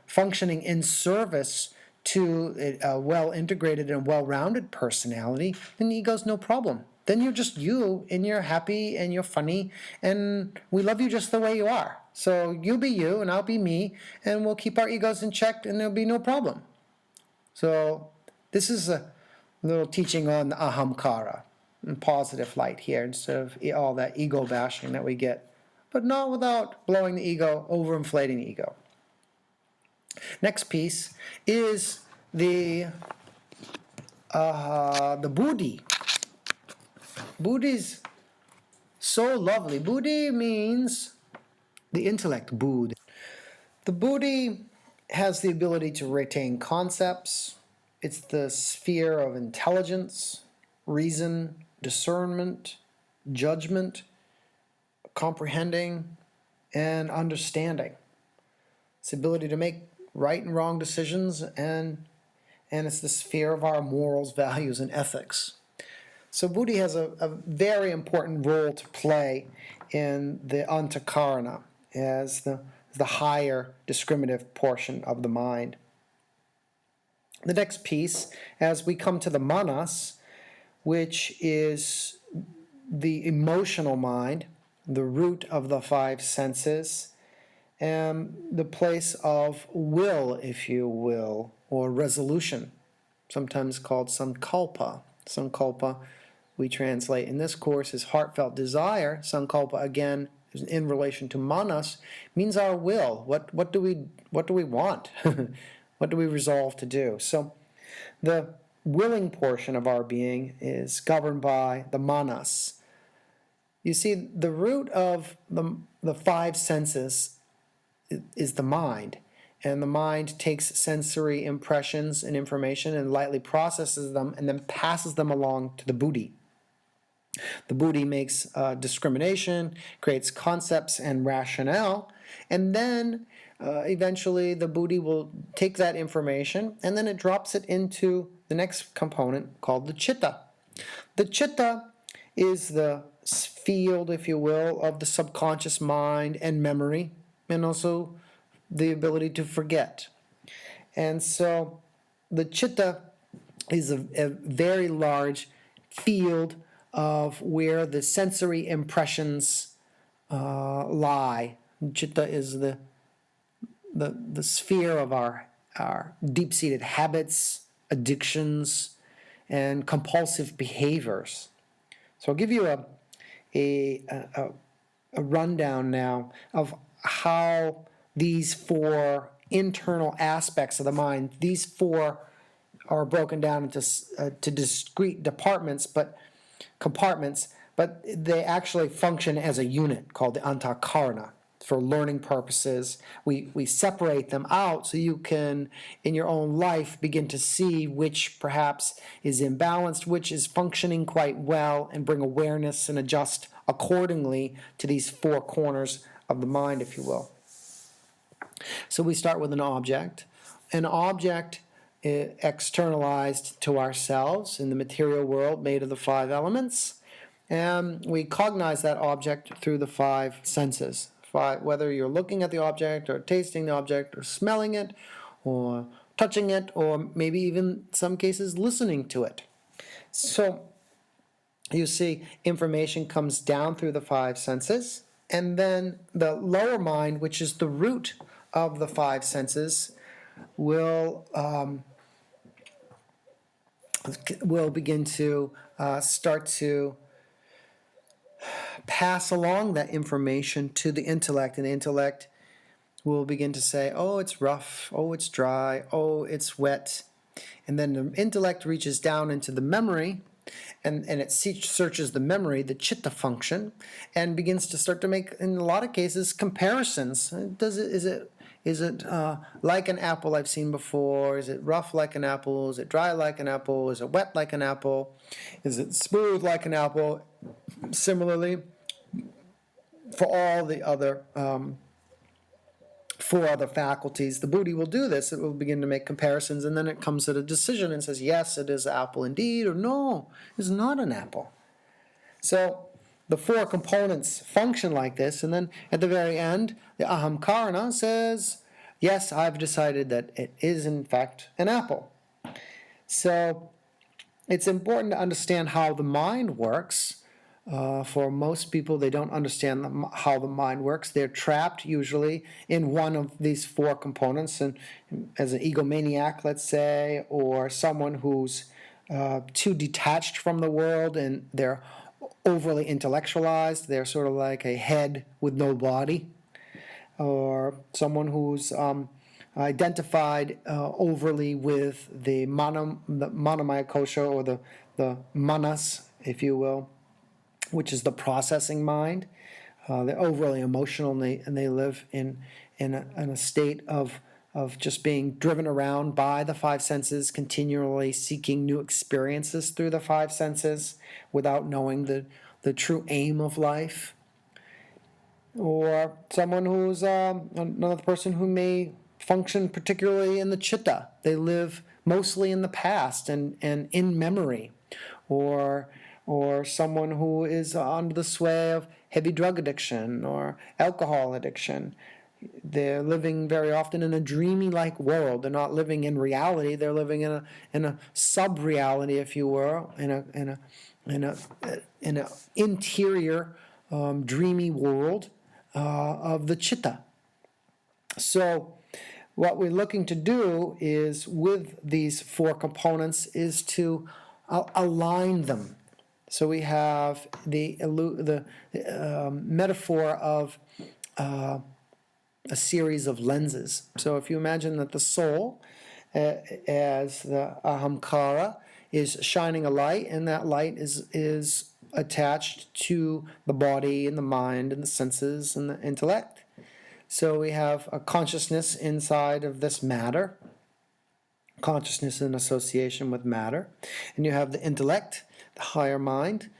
functioning in service to a well-integrated and well-rounded personality, then the ego's no problem. Then you're just you, and you're happy, and you're funny, and we love you just the way you are. So you be you, and I'll be me, and we'll keep our egos in check, and there'll be no problem. So this is a little teaching on the ahamkara in positive light here, instead of all that ego bashing that we get, but not without blowing the ego, overinflating the ego. Next piece is the buddhi. Buddhi's so lovely. Buddhi means the intellect, buddhi. The buddhi has the ability to retain concepts. It's the sphere of intelligence, reason, discernment, judgment, comprehending, and understanding. It's the ability to make right and wrong decisions, and it's the sphere of our morals, values, and ethics. So buddhi has a very important role to play in the antakarana as the higher discriminative portion of the mind. The next piece, as we come to the manas, which is the emotional mind, the root of the five senses, and the place of will, if you will, or resolution, sometimes called sankalpa. Sankalpa, we translate in this course, as heartfelt desire. Sankalpa, again, in relation to manas, means our will. What do we want? What do we resolve to do? So the willing portion of our being is governed by the manas. You see, the root of the five senses is the mind. And the mind takes sensory impressions and information and lightly processes them and then passes them along to the buddhi. The buddhi makes discrimination, creates concepts and rationale, and then eventually the buddhi will take that information and then it drops it into the next component called the chitta. The chitta is the field, if you will, of the subconscious mind and memory, and also the ability to forget. And so the chitta is a very large field of where the sensory impressions lie. Chitta is the sphere of our deep-seated habits, addictions, and compulsive behaviors. So I'll give you a rundown now of how these four internal aspects of the mind, these four are broken down into to discrete compartments, but they actually function as a unit called the antakarana. For learning purposes, we separate them out so you can, in your own life, begin to see which perhaps is imbalanced, which is functioning quite well, and bring awareness and adjust accordingly to these four corners of the mind, if you will. So we start with an object. An object externalized to ourselves in the material world, made of the five elements, and we cognize that object through the five senses. Whether you're looking at the object or tasting the object or smelling it or touching it or maybe even in some cases listening to it. So you see information comes down through the five senses, and then the lower mind, which is the root of the five senses, will begin to start to pass along that information to the intellect, and the intellect will begin to say, oh, it's rough, oh, it's dry, oh, it's wet. And then the intellect reaches down into the memory, and it searches the memory, the chitta function, and begins to start to make, in a lot of cases, comparisons. Is it like an apple I've seen before? Is it rough like an apple? Is it dry like an apple? Is it wet like an apple? Is it smooth like an apple? Similarly, for all the other four other faculties, the buddhi will do this. It will begin to make comparisons, and then it comes to a decision and says, yes, it is an apple indeed, or no, it's not an apple. So the four components function like this, and then at the very end, the aham karana says, yes, I've decided that it is in fact an apple. So it's important to understand how the mind works. For most people, they don't understand how the mind works. They're trapped usually in one of these four components, and as an egomaniac, let's say, or someone who's too detached from the world and they're overly intellectualized. They're sort of like a head with no body, or someone who's identified overly with the manomaya kosha, or the manas, if you will, which is the processing mind. They're overly emotional, and they live in a state of just being driven around by the five senses, continually seeking new experiences through the five senses without knowing the true aim of life. Or someone who's another person who may function particularly in the chitta. They live mostly in the past and in memory. Or someone who is under the sway of heavy drug addiction or alcohol addiction. They're living very often in a dreamy-like world. They're not living in reality. They're living in a sub-reality, if you will, in a interior, dreamy world of the chitta. So what we're looking to do is, with these four components, is to align them. So we have the metaphor of a series of lenses. So if you imagine that the soul, as the ahamkara, is shining a light, and that light is attached to the body and the mind and the senses and the intellect. So we have a consciousness inside of this matter, consciousness in association with matter, and you have the intellect, the higher mind,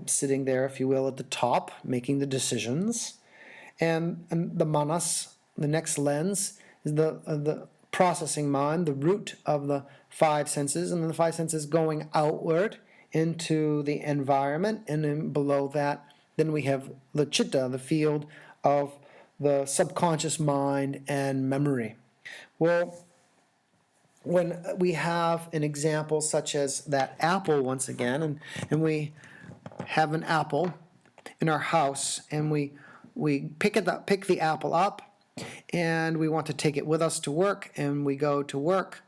sitting there, if you will, at the top, making the decisions. And the manas, the next lens, is the processing mind, the root of the five senses, and then the five senses going outward into the environment. And then below that, then we have the chitta, the field of the subconscious mind and memory. Well, when we have an example such as that apple once again, and we have an apple in our house, and we pick the apple up, and we want to take it with us to work, and we go to work,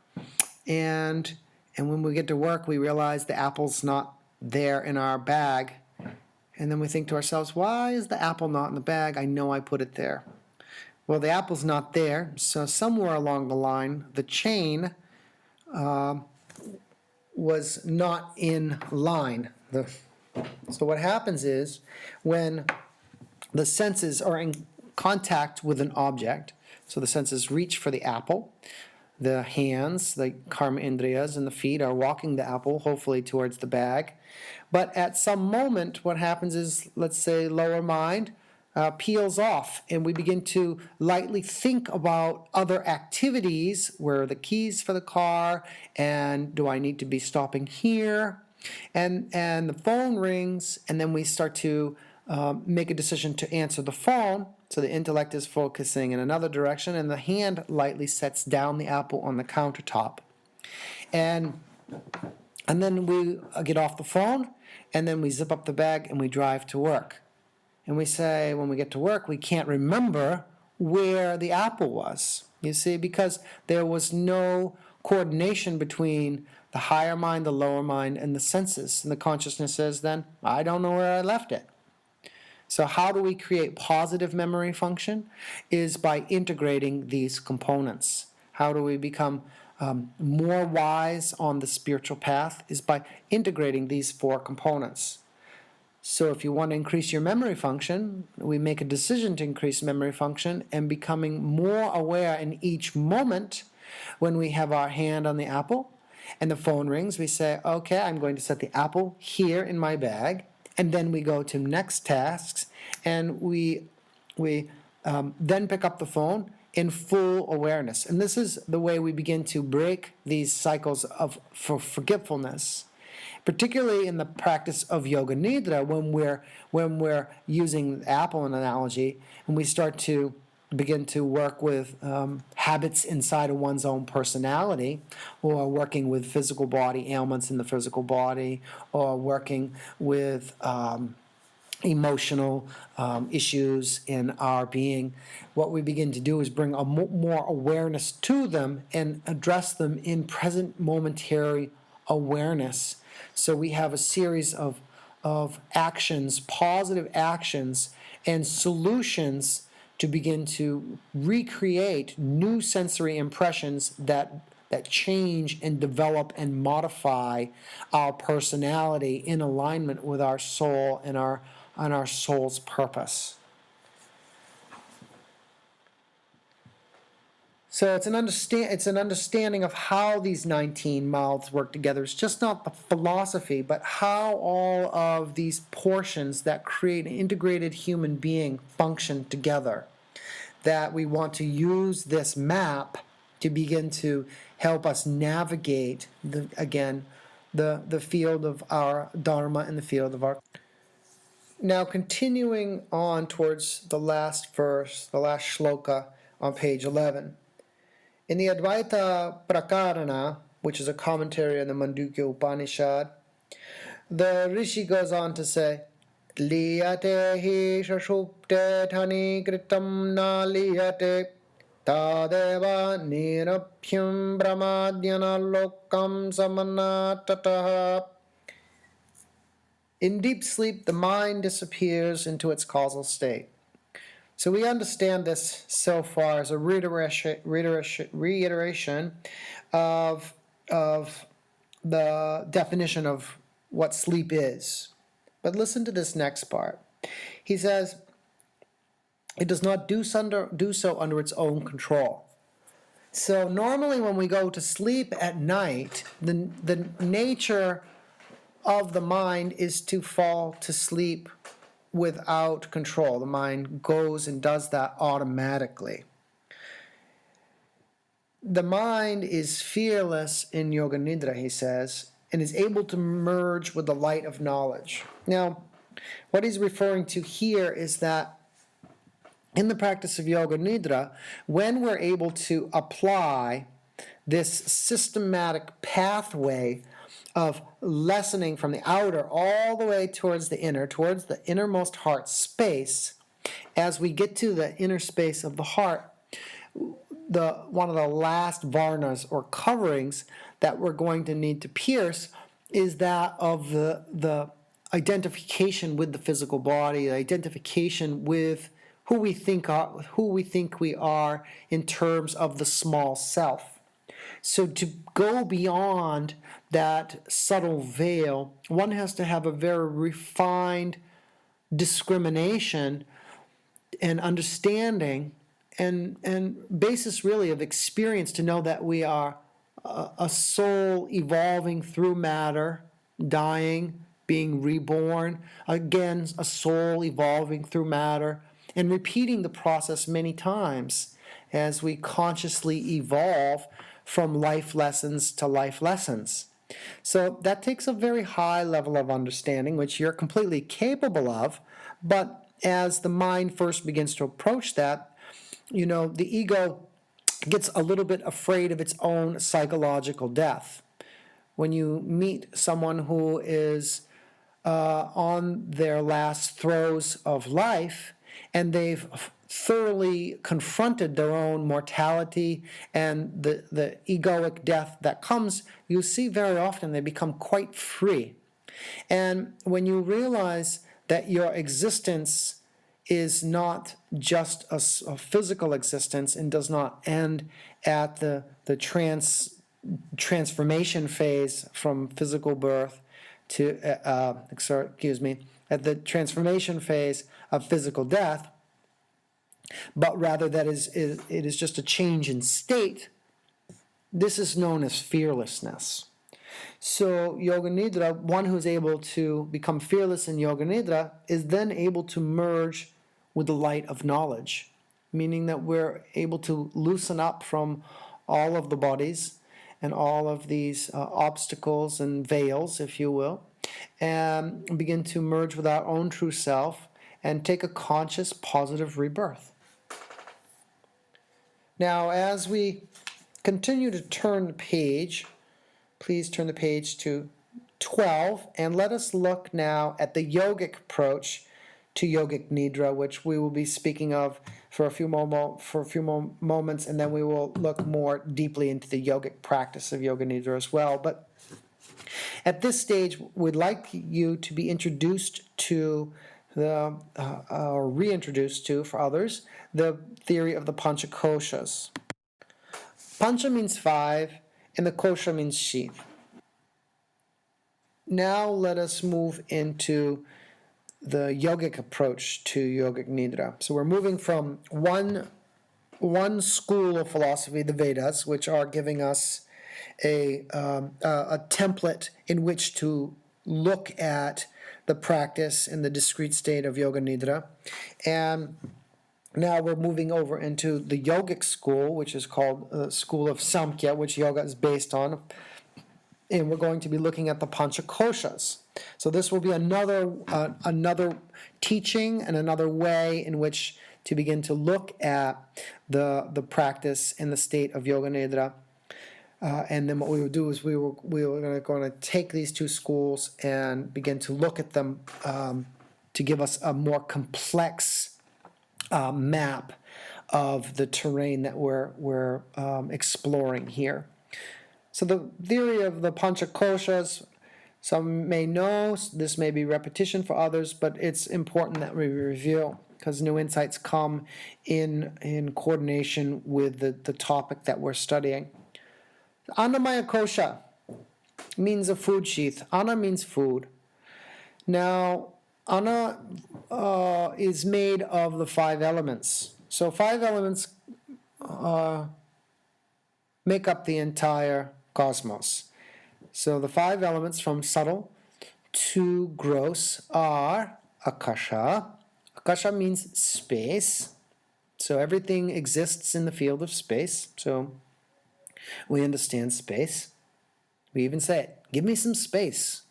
and when we get to work, we realize the apple's not there in our bag, and then we think to ourselves, why is the apple not in the bag? I know I put it there. Well, the apple's not there, so somewhere along the line, the chain was not in line. So what happens is, when the senses are in contact with an object, so the senses reach for the apple, the hands, the karma indriyas, and the feet are walking the apple, hopefully towards the bag. But at some moment, what happens is, let's say, lower mind peels off, and we begin to lightly think about other activities. Where are the keys for the car? And do I need to be stopping here? And the phone rings, and then we start to make a decision to answer the phone. So the intellect is focusing in another direction, and the hand lightly sets down the apple on the countertop. And And then we get off the phone, and then we zip up the bag and we drive to work. And we say, when we get to work, we can't remember where the apple was. You see, because there was no coordination between the higher mind, the lower mind, and the senses. And the consciousness says then, I don't know where I left it. So how do we create positive memory function? Is by integrating these components. How do we become more wise on the spiritual path? Is by integrating these 4 components. So if you want to increase your memory function, we make a decision to increase memory function and becoming more aware in each moment. When we have our hand on the apple and the phone rings, we say, okay, I'm going to set the apple here in my bag. And then we go to next tasks, and we then pick up the phone in full awareness. And this is the way we begin to break these cycles of forgetfulness, particularly in the practice of Yoga Nidra, when we're using the apple analogy, and we start to begin to work with habits inside of one's own personality, or working with physical body ailments in the physical body, or working with emotional issues in our being. What we begin to do is bring a more awareness to them and address them in present momentary awareness. So we have a series of actions, positive actions, and solutions to begin to recreate new sensory impressions that change and develop and modify our personality in alignment with our soul and our soul's purpose. So it's an understanding of how these 19 mouths work together. It's just not the philosophy, but how all of these portions that create an integrated human being function together. That we want to use this map to begin to help us navigate, the field of our Dharma and the field of our... Now, continuing on towards the last verse, the last shloka on page 11. In the Advaita Prakarana, which is a commentary on the Mandukya Upanishad, the Rishi goes on to say, Liyate hi shashupte dhani kritam na liyate tadeva nirabhyam brahmadhyana lokam samanatataha. In deep sleep, the mind disappears into its causal state. So we understand this so far as a reiteration of the definition of what sleep is. But listen to this next part. He says, it does not do so under its own control. So normally when we go to sleep at night, the nature of the mind is to fall to sleep without control. The mind goes and does that automatically. The mind is fearless in Yoga Nidra, he says, and is able to merge with the light of knowledge. Now, what he's referring to here is that in the practice of Yoga Nidra, when we're able to apply this systematic pathway of lessening from the outer all the way towards the inner, towards the innermost heart space, as we get to the inner space of the heart, one of the last varnas or coverings that we're going to need to pierce is that of the identification with the physical body, the identification with who we think we are in terms of the small self. So to go beyond that subtle veil, one has to have a very refined discrimination and understanding and basis really of experience to know that we are a soul evolving through matter, dying, being reborn, again a soul evolving through matter, and repeating the process many times as we consciously evolve from life lessons to life lessons. So that takes a very high level of understanding, which you're completely capable of, but as the mind first begins to approach that, the ego gets a little bit afraid of its own psychological death. when you meet someone who is on their last throes of life and they've thoroughly confronted their own mortality and the egoic death that comes, you see very often they become quite free. And when you realize that your existence is not just a physical existence and does not end at the transformation phase from physical birth to, at the transformation phase of physical death, but rather that it is just a change in state, this is known as fearlessness. So Yoga Nidra, one who's able to become fearless in Yoga Nidra, is then able to merge with the light of knowledge, meaning that we're able to loosen up from all of the bodies and all of these obstacles and veils, if you will, and begin to merge with our own true self and take a conscious, positive rebirth. Now, as we continue to turn the page, please turn the page to 12, and let us look now at the yogic approach to yogic nidra, which we will be speaking of for a few more moments, and then we will look more deeply into the yogic practice of yoga nidra as well. But at this stage, we'd like you to be introduced to or reintroduced to, for others, the theory of the panchakoshas. Pancha means 5, and the kosha means sheath. Now let us move into the yogic approach to yogic nidra. So we're moving from one school of philosophy, the Vedas, which are giving us a template in which to look at the practice in the discrete state of yoga nidra, and now we're moving over into the yogic school, which is called the school of Samkhya, which yoga is based on, and we're going to be looking at the panchakoshas. So this will be another teaching and another way in which to begin to look at the practice in the state of yoga nidra. And then what we will do is we are going to take these two schools and begin to look at them to give us a more complex map of the terrain that we're exploring here. So the theory of the panchakoshas, some may know, this may be repetition for others, but it's important that we review because new insights come in coordination with the topic that we're studying. Annamaya kosha means a food sheath. Anna means food. Now, Anna is made of the 5 elements. So 5 elements make up the entire cosmos. So the 5 elements from subtle to gross are akasha. Akasha means space. So everything exists in the field of space. So we understand space. We even say it, give me some space.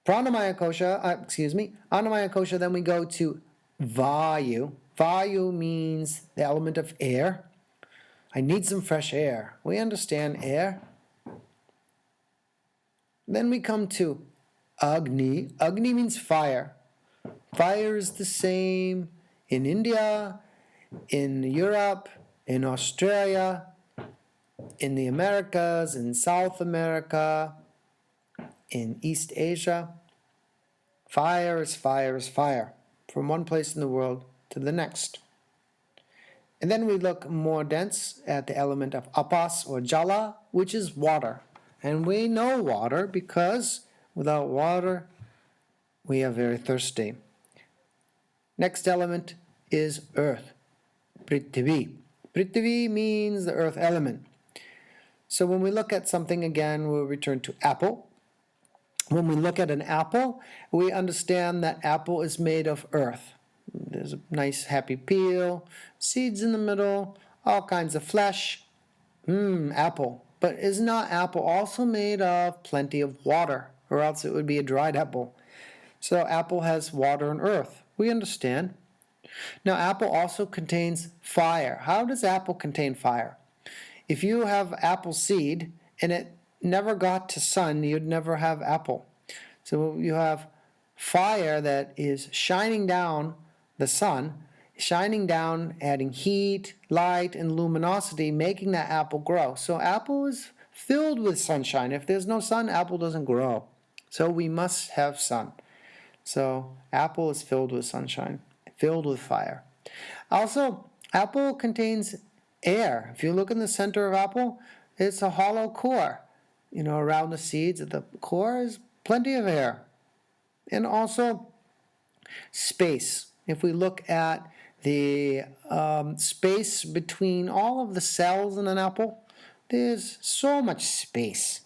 Annamaya kosha, then we go to vayu. Vayu means the element of air. I need some fresh air. We understand air. Then we come to Agni. Agni means fire. Fire is the same in India, in Europe, in Australia, in the Americas, in South America, in East Asia. Fire is fire is fire, from one place in the world to the next. And then we look more dense at the element of apas or jala, which is water. And we know water because without water, we are very thirsty. Next element is earth, prithvi. Prithvi means the earth element. So when we look at something again, we'll return to apple. When we look at an apple, we understand that apple is made of earth. There's a nice happy peel, seeds in the middle, all kinds of flesh. Apple. But is not apple also made of plenty of water, or else it would be a dried apple? So apple has water and earth. We understand. Now apple also contains fire. How does apple contain fire? If you have apple seed and it never got to sun, you'd never have apple. So you have fire that is shining down the sun, shining down, adding heat, light, and luminosity, making that apple grow. So apple is filled with sunshine. If there's no sun, apple doesn't grow. So we must have sun. So apple is filled with sunshine, filled with fire. Also, apple contains air. If you look in the center of apple, it's a hollow core. Around the seeds at the core is plenty of air. And also space. If we look at the space between all of the cells in an apple, there's so much space.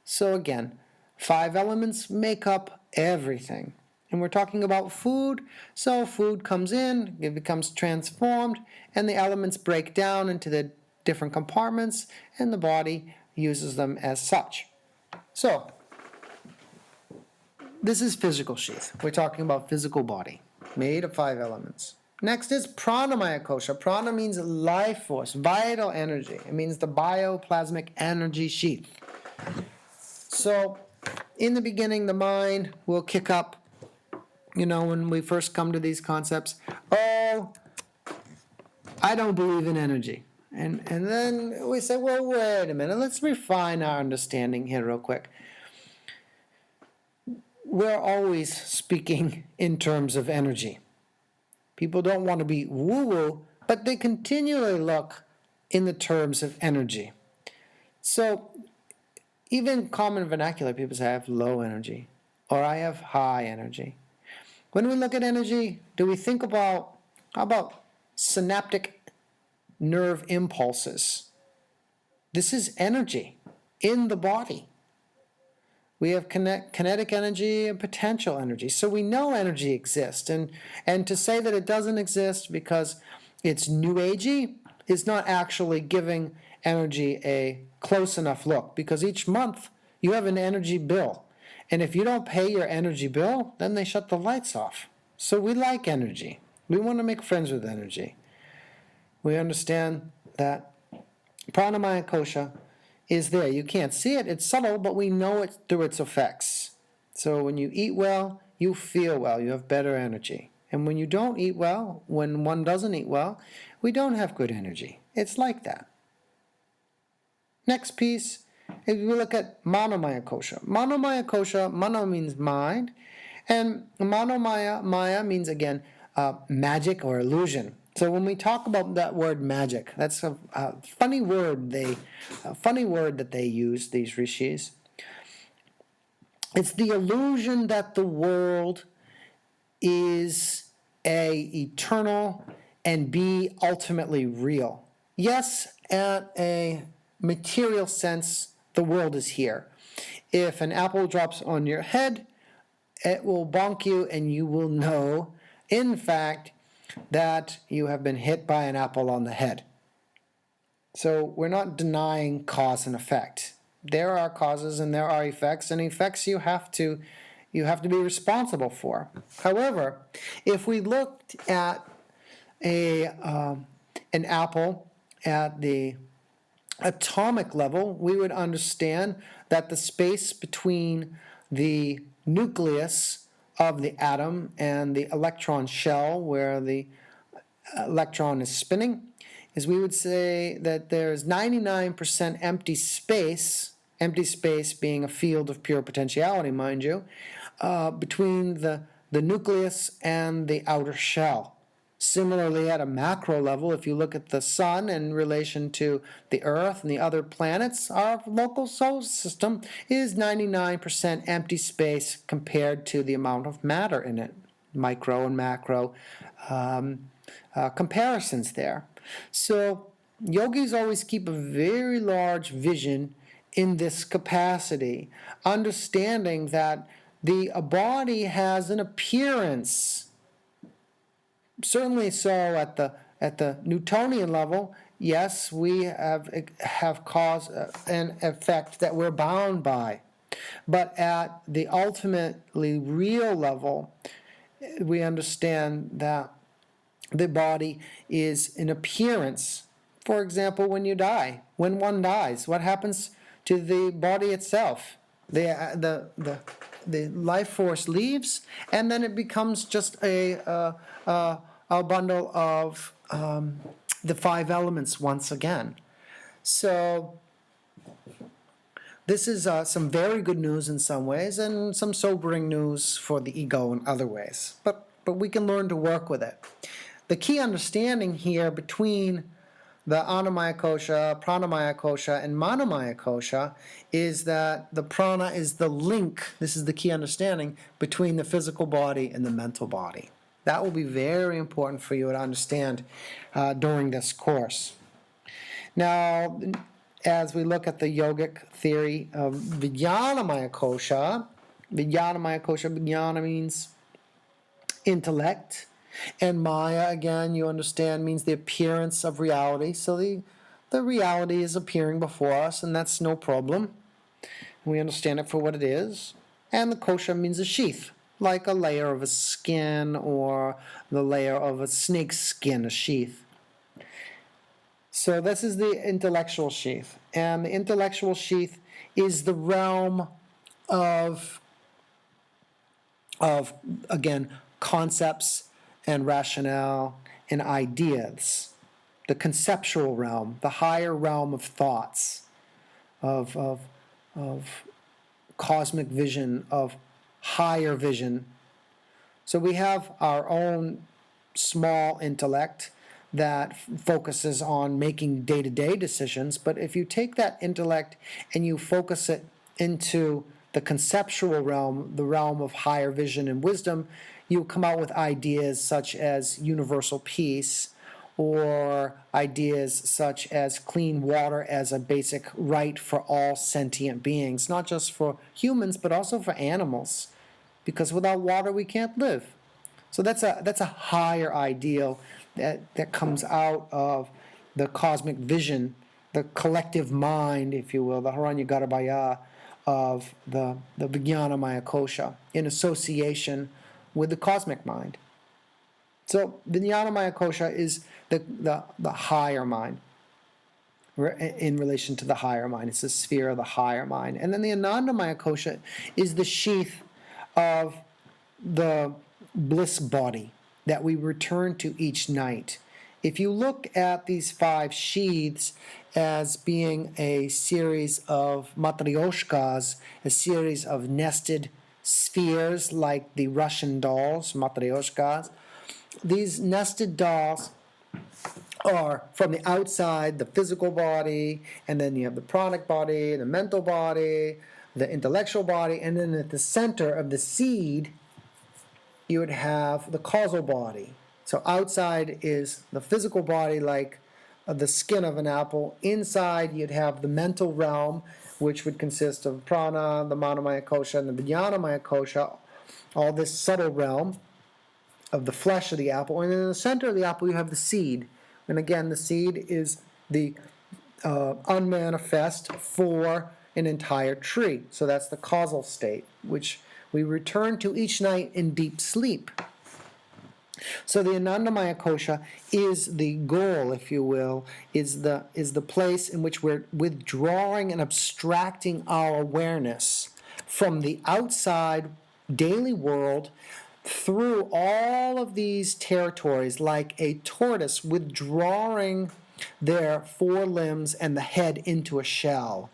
So again, 5 elements make up everything. And we're talking about food, so food comes in, it becomes transformed, and the elements break down into the different compartments, and the body uses them as such. So, this is physical sheath. We're talking about physical body, made of 5 elements. Next is pranamaya kosha. Prana means life force, vital energy. It means the bioplasmic energy sheath. So, in the beginning, the mind will kick up. When we first come to these concepts, I don't believe in energy. And then we say, well, wait a minute, let's refine our understanding here real quick. We're always speaking in terms of energy. People don't want to be woo-woo, but they continually look in the terms of energy. So even common vernacular, people say, I have low energy, or I have high energy. When we look at energy, do we think about, how about synaptic nerve impulses? This is energy in the body. We have kinetic energy and potential energy. So we know energy exists. And to say that it doesn't exist because it's new agey is not actually giving energy a close enough look. Because each month you have an energy bill. And if you don't pay your energy bill, then they shut the lights off. So we like energy. We want to make friends with energy. We understand that pranamaya kosha is there. You can't see it. It's subtle, but we know it through its effects. So when you eat well, you feel well. You have better energy. And when you don't eat well, when one doesn't eat well, we don't have good energy. It's like that. Next piece. If we look at manomaya kosha. Manomaya kosha, mano means mind, and maya means, again, magic or illusion. So when we talk about that word magic, that's a funny word that they use, these rishis. It's the illusion that the world is A, eternal, and B, ultimately real. Yes, at a material sense, the world is here. If an apple drops on your head, it will bonk you and you will know, in fact, that you have been hit by an apple on the head. So we're not denying cause and effect. There are causes and there are effects, and effects you have to be responsible for. However, if we looked at an apple at the atomic level, we would understand that the space between the nucleus of the atom and the electron shell, where the electron is spinning, is we would say that there's 99% empty space being a field of pure potentiality, mind you, between the nucleus and the outer shell. Similarly, at a macro level, if you look at the sun in relation to the Earth and the other planets, our local solar system is 99% empty space compared to the amount of matter in it. Micro and macro comparisons there. So yogis always keep a very large vision in this capacity, understanding that the body has an appearance. Certainly so at the Newtonian level, yes, we have cause and effect that we're bound by. But at the ultimately real level, we understand that the body is an appearance. For example, when one dies, what happens to the body itself. The life force leaves, and then it becomes just a bundle of the five elements once again. So this is some very good news in some ways, and some sobering news for the ego in other ways. But we can learn to work with it. The key understanding here between the Annamaya Kosha, Pranamaya Kosha, and Manomaya Kosha is that the prana is the link, this is the key understanding, between the physical body and the mental body. That will be very important for you to understand during this course. Now, as we look at the yogic theory of Vijnanamaya Kosha, Vijnana means intellect. And Maya, again, you understand, means the appearance of reality. So the reality is appearing before us, and that's no problem. We understand it for what it is. And the kosha means a sheath, like a layer of a skin or the layer of a snake's skin, a sheath. So this is the intellectual sheath. And the intellectual sheath is the realm of again, concepts and rationale and ideas, the conceptual realm, the higher realm of thoughts, of cosmic vision, of higher vision. So we have our own small intellect that focuses on making day-to-day decisions, but if you take that intellect and you focus it into the conceptual realm, the realm of higher vision and wisdom, you come out with ideas such as universal peace, or ideas such as clean water as a basic right for all sentient beings, not just for humans, but also for animals, because without water we can't live. So that's a higher ideal that comes out of the cosmic vision, the collective mind, if you will, the Hiranyagarbhaya of the Vijnanamaya Kosha, in association with the cosmic mind. So Vijnanamaya Kosha is the higher mind, in relation to the higher mind. It's the sphere of the higher mind. And then the Anandamaya Kosha is the sheath of the bliss body that we return to each night. If you look at these five sheaths as being a series of matryoshkas, a series of nested spheres like the Russian dolls, matryoshkas, these nested dolls are from the outside, the physical body, and then you have the pranic body, the mental body, the intellectual body, and then at the center of the seed, you would have the causal body. So outside is the physical body, like the skin of an apple. Inside, you'd have the mental realm, which would consist of prana, the manomaya kosha, and the vijnanamaya kosha, all this subtle realm of the flesh of the apple. And in the center of the apple, you have the seed. And again, the seed is the unmanifest for an entire tree. So that's the causal state, which we return to each night in deep sleep. So the Anandamaya Kosha is the goal, if you will, is the place in which we're withdrawing and abstracting our awareness from the outside daily world through all of these territories, like a tortoise withdrawing their four limbs and the head into a shell.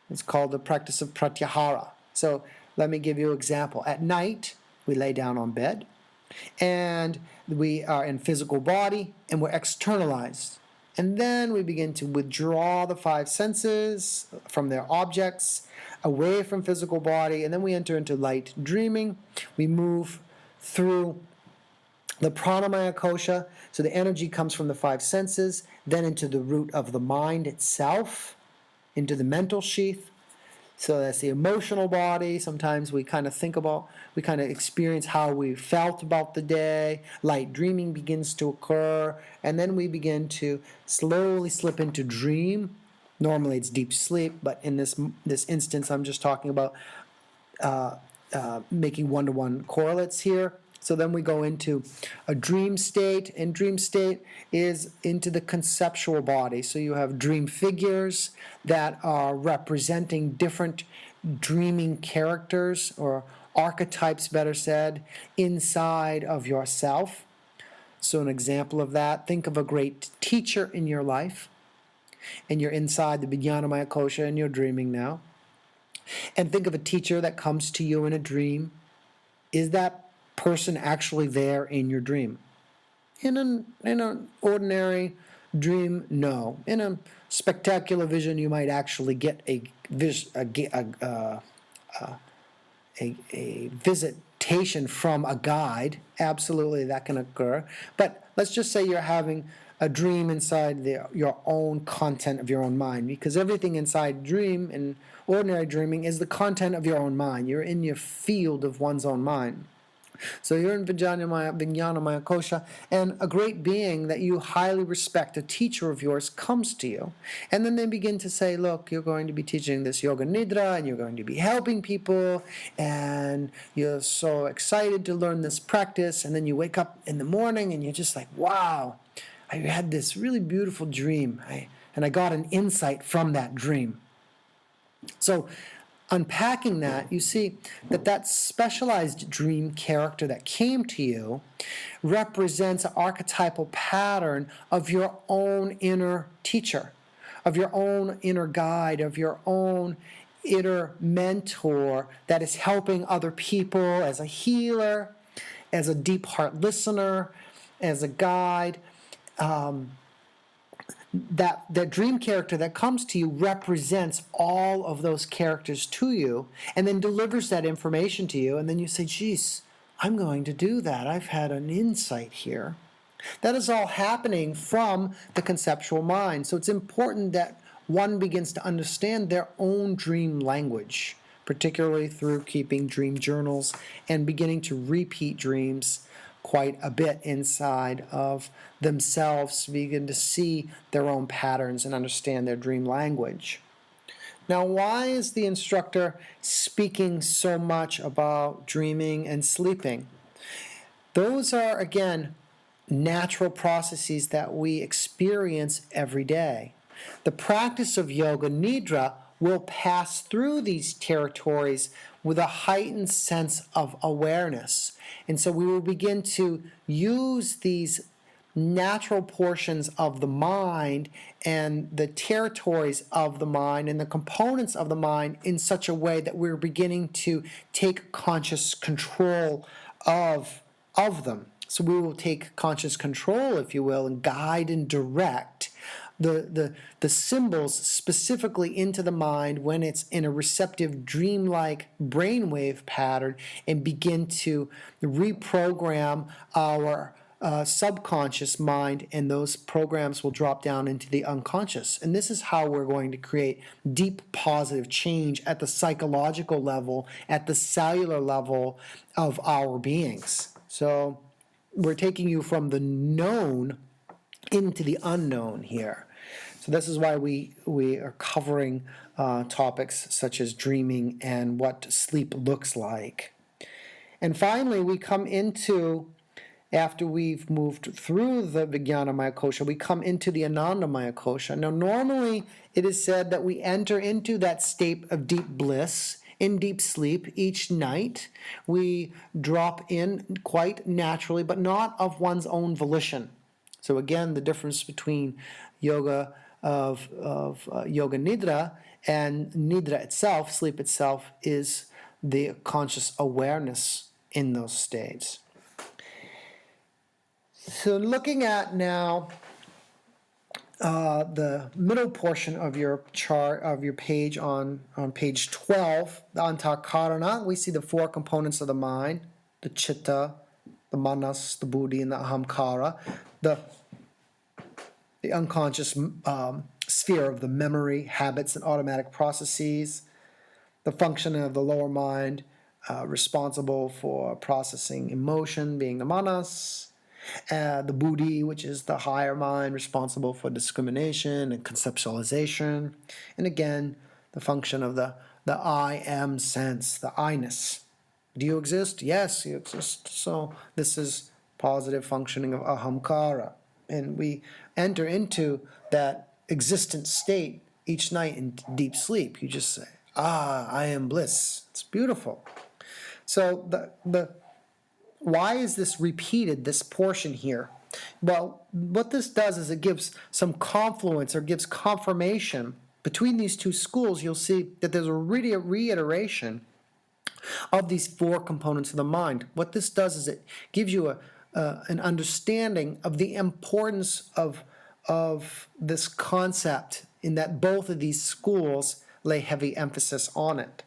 It's called the practice of pratyahara. So let me give you an example. At night, we lay down on bed, and we are in physical body, and we're externalized. And then we begin to withdraw the five senses from their objects, away from physical body, and then we enter into light dreaming. We move through the pranamaya kosha, so the energy comes from the five senses, then into the root of the mind itself, into the mental sheath. So that's the emotional body. Sometimes we kind of experience how we felt about the day. Light dreaming begins to occur, and then we begin to slowly slip into dream. Normally it's deep sleep, but in this instance I'm just talking about making one-to-one correlates here. So then we go into a dream state, and dream state is into the conceptual body. So you have dream figures that are representing different dreaming characters, or archetypes, better said, inside of yourself. So an example of that, think of a great teacher in your life, and you're inside the Vijnanamaya Kosha and you're dreaming now. And think of a teacher that comes to you in a dream. Is that person actually there in your dream? In an ordinary dream, no. In a spectacular vision, you might actually get a visitation from a guide. Absolutely, that can occur. But let's just say you're having a dream inside your own content of your own mind, because everything inside dream and ordinary dreaming is the content of your own mind. You're in your field of one's own mind. So you're in Vijnanamaya Kosha, and a great being that you highly respect, a teacher of yours, comes to you. And then they begin to say, look, you're going to be teaching this Yoga Nidra, and you're going to be helping people, and you're so excited to learn this practice. And then you wake up in the morning, and you're just like, wow, I had this really beautiful dream, and I got an insight from that dream. So unpacking that, you see that specialized dream character that came to you represents an archetypal pattern of your own inner teacher, of your own inner guide, of your own inner mentor that is helping other people as a healer, as a deep heart listener, as a guide. That dream character that comes to you represents all of those characters to you, and then delivers that information to you, and then you say, geez, I'm going to do that. I've had an insight here. That is all happening from the conceptual mind. So it's important that one begins to understand their own dream language, particularly through keeping dream journals and beginning to repeat dreams quite a bit inside of themselves, to begin to see their own patterns and understand their dream language. Now, why is the instructor speaking so much about dreaming and sleeping? Those are, again, natural processes that we experience every day. The practice of Yoga Nidra will pass through these territories with a heightened sense of awareness. And so we will begin to use these natural portions of the mind and the territories of the mind and the components of the mind in such a way that we're beginning to take conscious control of them. So we will take conscious control, if you will, and guide and direct the symbols specifically into the mind when it's in a receptive dreamlike brainwave pattern, and begin to reprogram our subconscious mind, and those programs will drop down into the unconscious. And this is how we're going to create deep positive change at the psychological level, at the cellular level of our beings. So we're taking you from the known into the unknown here. So this is why we are covering topics such as dreaming and what sleep looks like. And finally, we come into, after we've moved through the Vijnanamaya Kosha, we come into the Anandamaya Kosha. Now, normally it is said that we enter into that state of deep bliss, in deep sleep each night. We drop in quite naturally, but not of one's own volition. So again, the difference between yoga of Yoga Nidra and Nidra itself, sleep itself, is the conscious awareness in those states. So looking at now the middle portion of your chart, of your page on page 12, the Antakarana, we see the four components of the mind, the Chitta, the Manas, the Buddhi, and the Ahamkara, the unconscious sphere of the memory, habits, and automatic processes, the function of the lower mind, responsible for processing emotion, being the Manas, the Buddhi, which is the higher mind, responsible for discrimination and conceptualization, and again, the function of the I am sense, the I-ness, Do you exist? Yes, you exist. So this is positive functioning of ahamkara. And we enter into that existent state each night in deep sleep. You just say, I am bliss. It's beautiful. So why is this repeated, this portion here? Well, what this does is it gives some confluence or gives confirmation between these two schools. You'll see that there's a reiteration of these four components of the mind. What this does is it gives you an understanding of the importance of this concept, in that both of these schools lay heavy emphasis on it.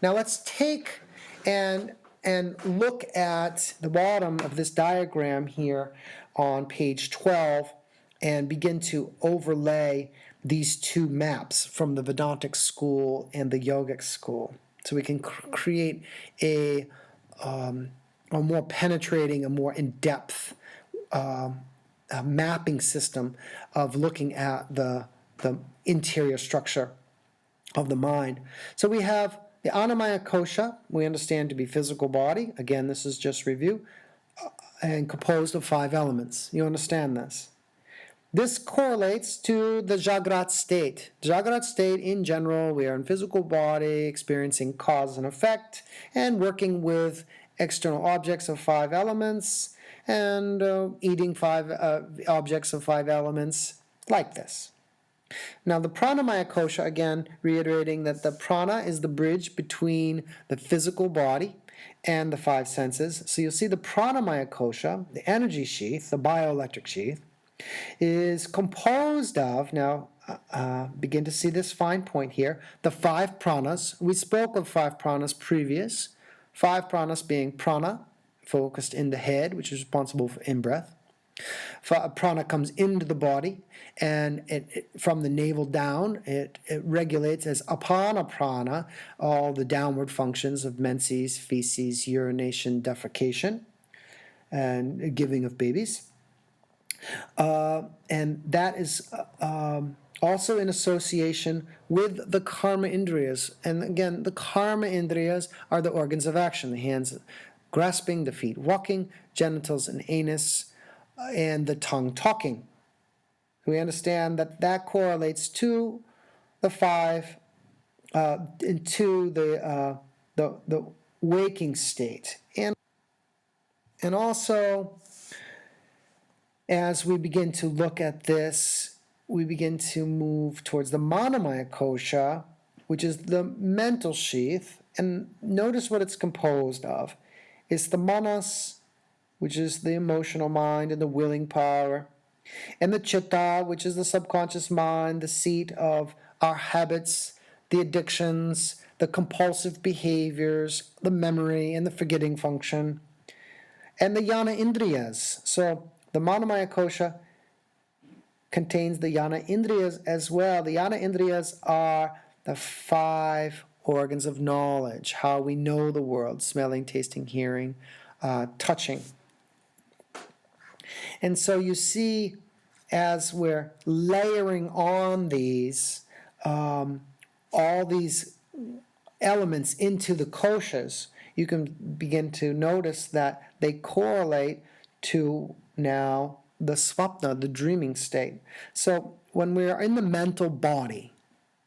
Now let's take and look at the bottom of this diagram here on page 12 and begin to overlay these two maps from the Vedantic school and the Yogic school. So we can create a more penetrating, a more in-depth mapping system of looking at the interior structure of the mind. So we have the Annamaya Kosha, we understand to be physical body. Again, this is just review, and composed of 5 elements. You understand this? This correlates to the Jagrat state. Jagrat state, in general, we are in physical body, experiencing cause and effect, and working with external objects of 5 elements, and eating 5 objects of 5 elements, like this. Now, the Pranamaya Kosha, again, reiterating that the prana is the bridge between the physical body and the 5 senses. So you'll see the Pranamaya Kosha, the energy sheath, the bioelectric sheath, is composed of, now begin to see this fine point here, the 5 pranas. We spoke of 5 pranas previous. 5 pranas being prana, focused in the head, which is responsible for in-breath. Prana comes into the body, and from the navel down, it regulates as apana prana all the downward functions of menses, feces, urination, defecation, and giving of babies. And that is also in association with the karma indriyas. And again, the karma indriyas are the organs of action: the hands grasping, the feet walking, genitals and anus, and the tongue talking. We understand that that correlates to the 5, into the waking state. And also, as we begin to look at this, we begin to move towards the Manomaya Kosha, which is the mental sheath. And notice what it's composed of. It's the manas, which is the emotional mind and the willing power, and the chitta, which is the subconscious mind, the seat of our habits, the addictions, the compulsive behaviors, the memory and the forgetting function, and the yana indriyas. So the Manomaya Kosha contains the yana indriyas as well. The yana indriyas are the 5 organs of knowledge, how we know the world: smelling, tasting, hearing, touching. And so you see, as we're layering on these, all these elements into the koshas, you can begin to notice that they correlate to now the svapna, the dreaming state. So when we are in the mental body,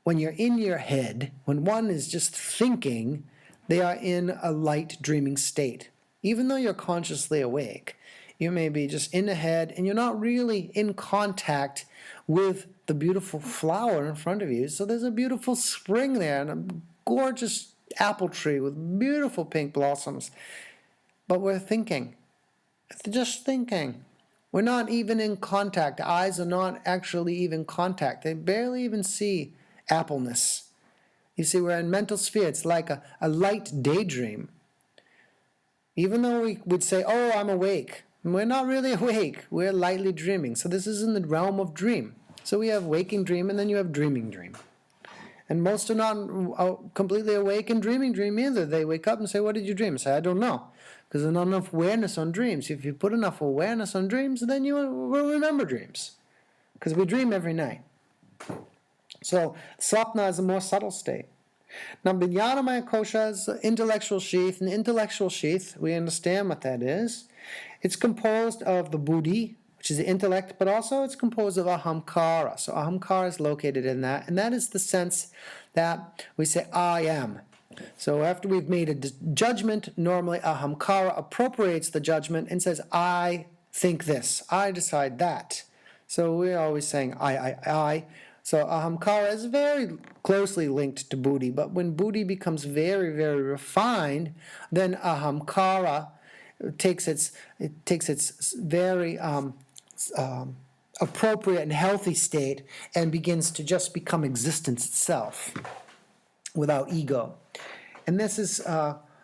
when you're in your head, when one is just thinking, they are in a light dreaming state. Even though you're consciously awake, you may be just in the head and you're not really in contact with the beautiful flower in front of you. So there's a beautiful spring there and a gorgeous apple tree with beautiful pink blossoms. But we're thinking, just thinking. We're not even in contact. The eyes are not actually even contact. They barely even see appleness. You see, we're in mental sphere. It's like a light daydream. Even though we would say, oh, I'm awake, we're not really awake. We're lightly dreaming. So this is in the realm of dream. So we have waking dream, and then you have dreaming dream. And most are not completely awake and dreaming dream either. They wake up and say, what did you dream? Say, I don't know. Because there's not enough awareness on dreams. If you put enough awareness on dreams, then you will remember dreams. Because we dream every night. So Swapna is a more subtle state. Now, Vijnanamaya Kosha is the intellectual sheath. And the intellectual sheath, we understand what that is. It's composed of the buddhi, which is the intellect, but also it's composed of ahamkara. So ahamkara is located in that, and that is the sense that we say, I am. So after we've made a judgment, normally ahamkara appropriates the judgment and says, I think this, I decide that. So we're always saying, I. So ahamkara is very closely linked to buddhi, but when buddhi becomes very, very refined, then ahamkara takes its very appropriate and healthy state and begins to just become existence itself without ego. And this is,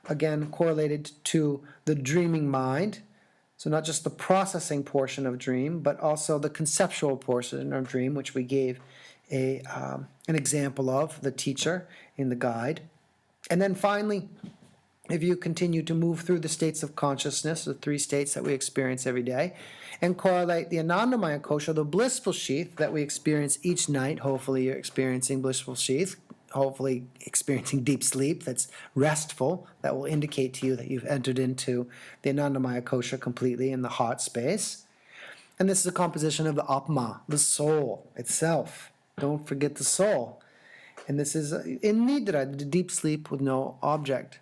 again, correlated to the dreaming mind. So not just the processing portion of dream, but also the conceptual portion of dream, which we gave an example of, the teacher in the guide. And then finally, if you continue to move through the states of consciousness, the 3 states that we experience every day, and correlate the Anandamaya Kosha, the blissful sheath that we experience each night, hopefully you're experiencing blissful sheath, hopefully experiencing deep sleep that's restful, that will indicate to you that you've entered into the Anandamaya Kosha completely in the heart space. And this is a composition of the Atma, the soul itself. Don't forget the soul. And this is in Nidra, the deep sleep with no object.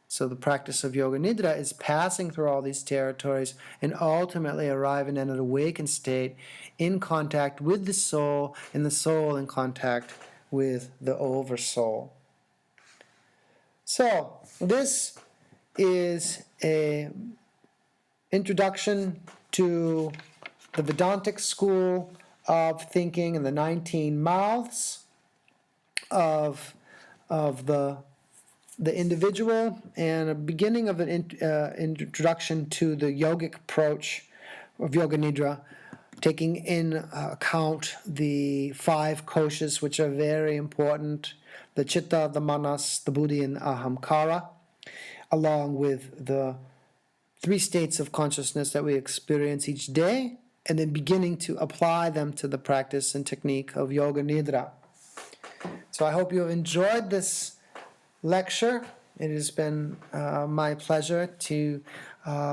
So the practice of Yoga Nidra is passing through all these territories and ultimately arriving in an awakened state in contact with the soul, and the soul in contact with the oversoul. So this is an introduction to the Vedantic school of thinking and the 19 mouths of the individual, and a beginning of an introduction to the yogic approach of Yoga Nidra, taking in account the 5 koshas, which are very important, the chitta, the manas, the buddhi, and ahamkara, along with the 3 states of consciousness that we experience each day, and then beginning to apply them to the practice and technique of Yoga Nidra. So I hope you have enjoyed this lecture. It has been my pleasure to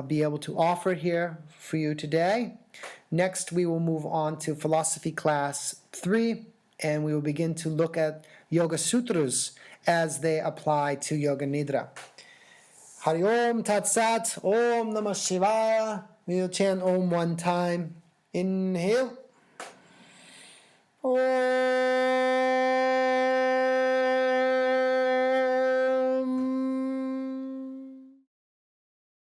be able to offer it here for you today. Next, we will move on to Philosophy Class 3, and we will begin to look at Yoga Sutras as they apply to Yoga Nidra. Hari Om Tat Sat, Om Namah Shivaya. We will chant Om one time. Inhale. Om.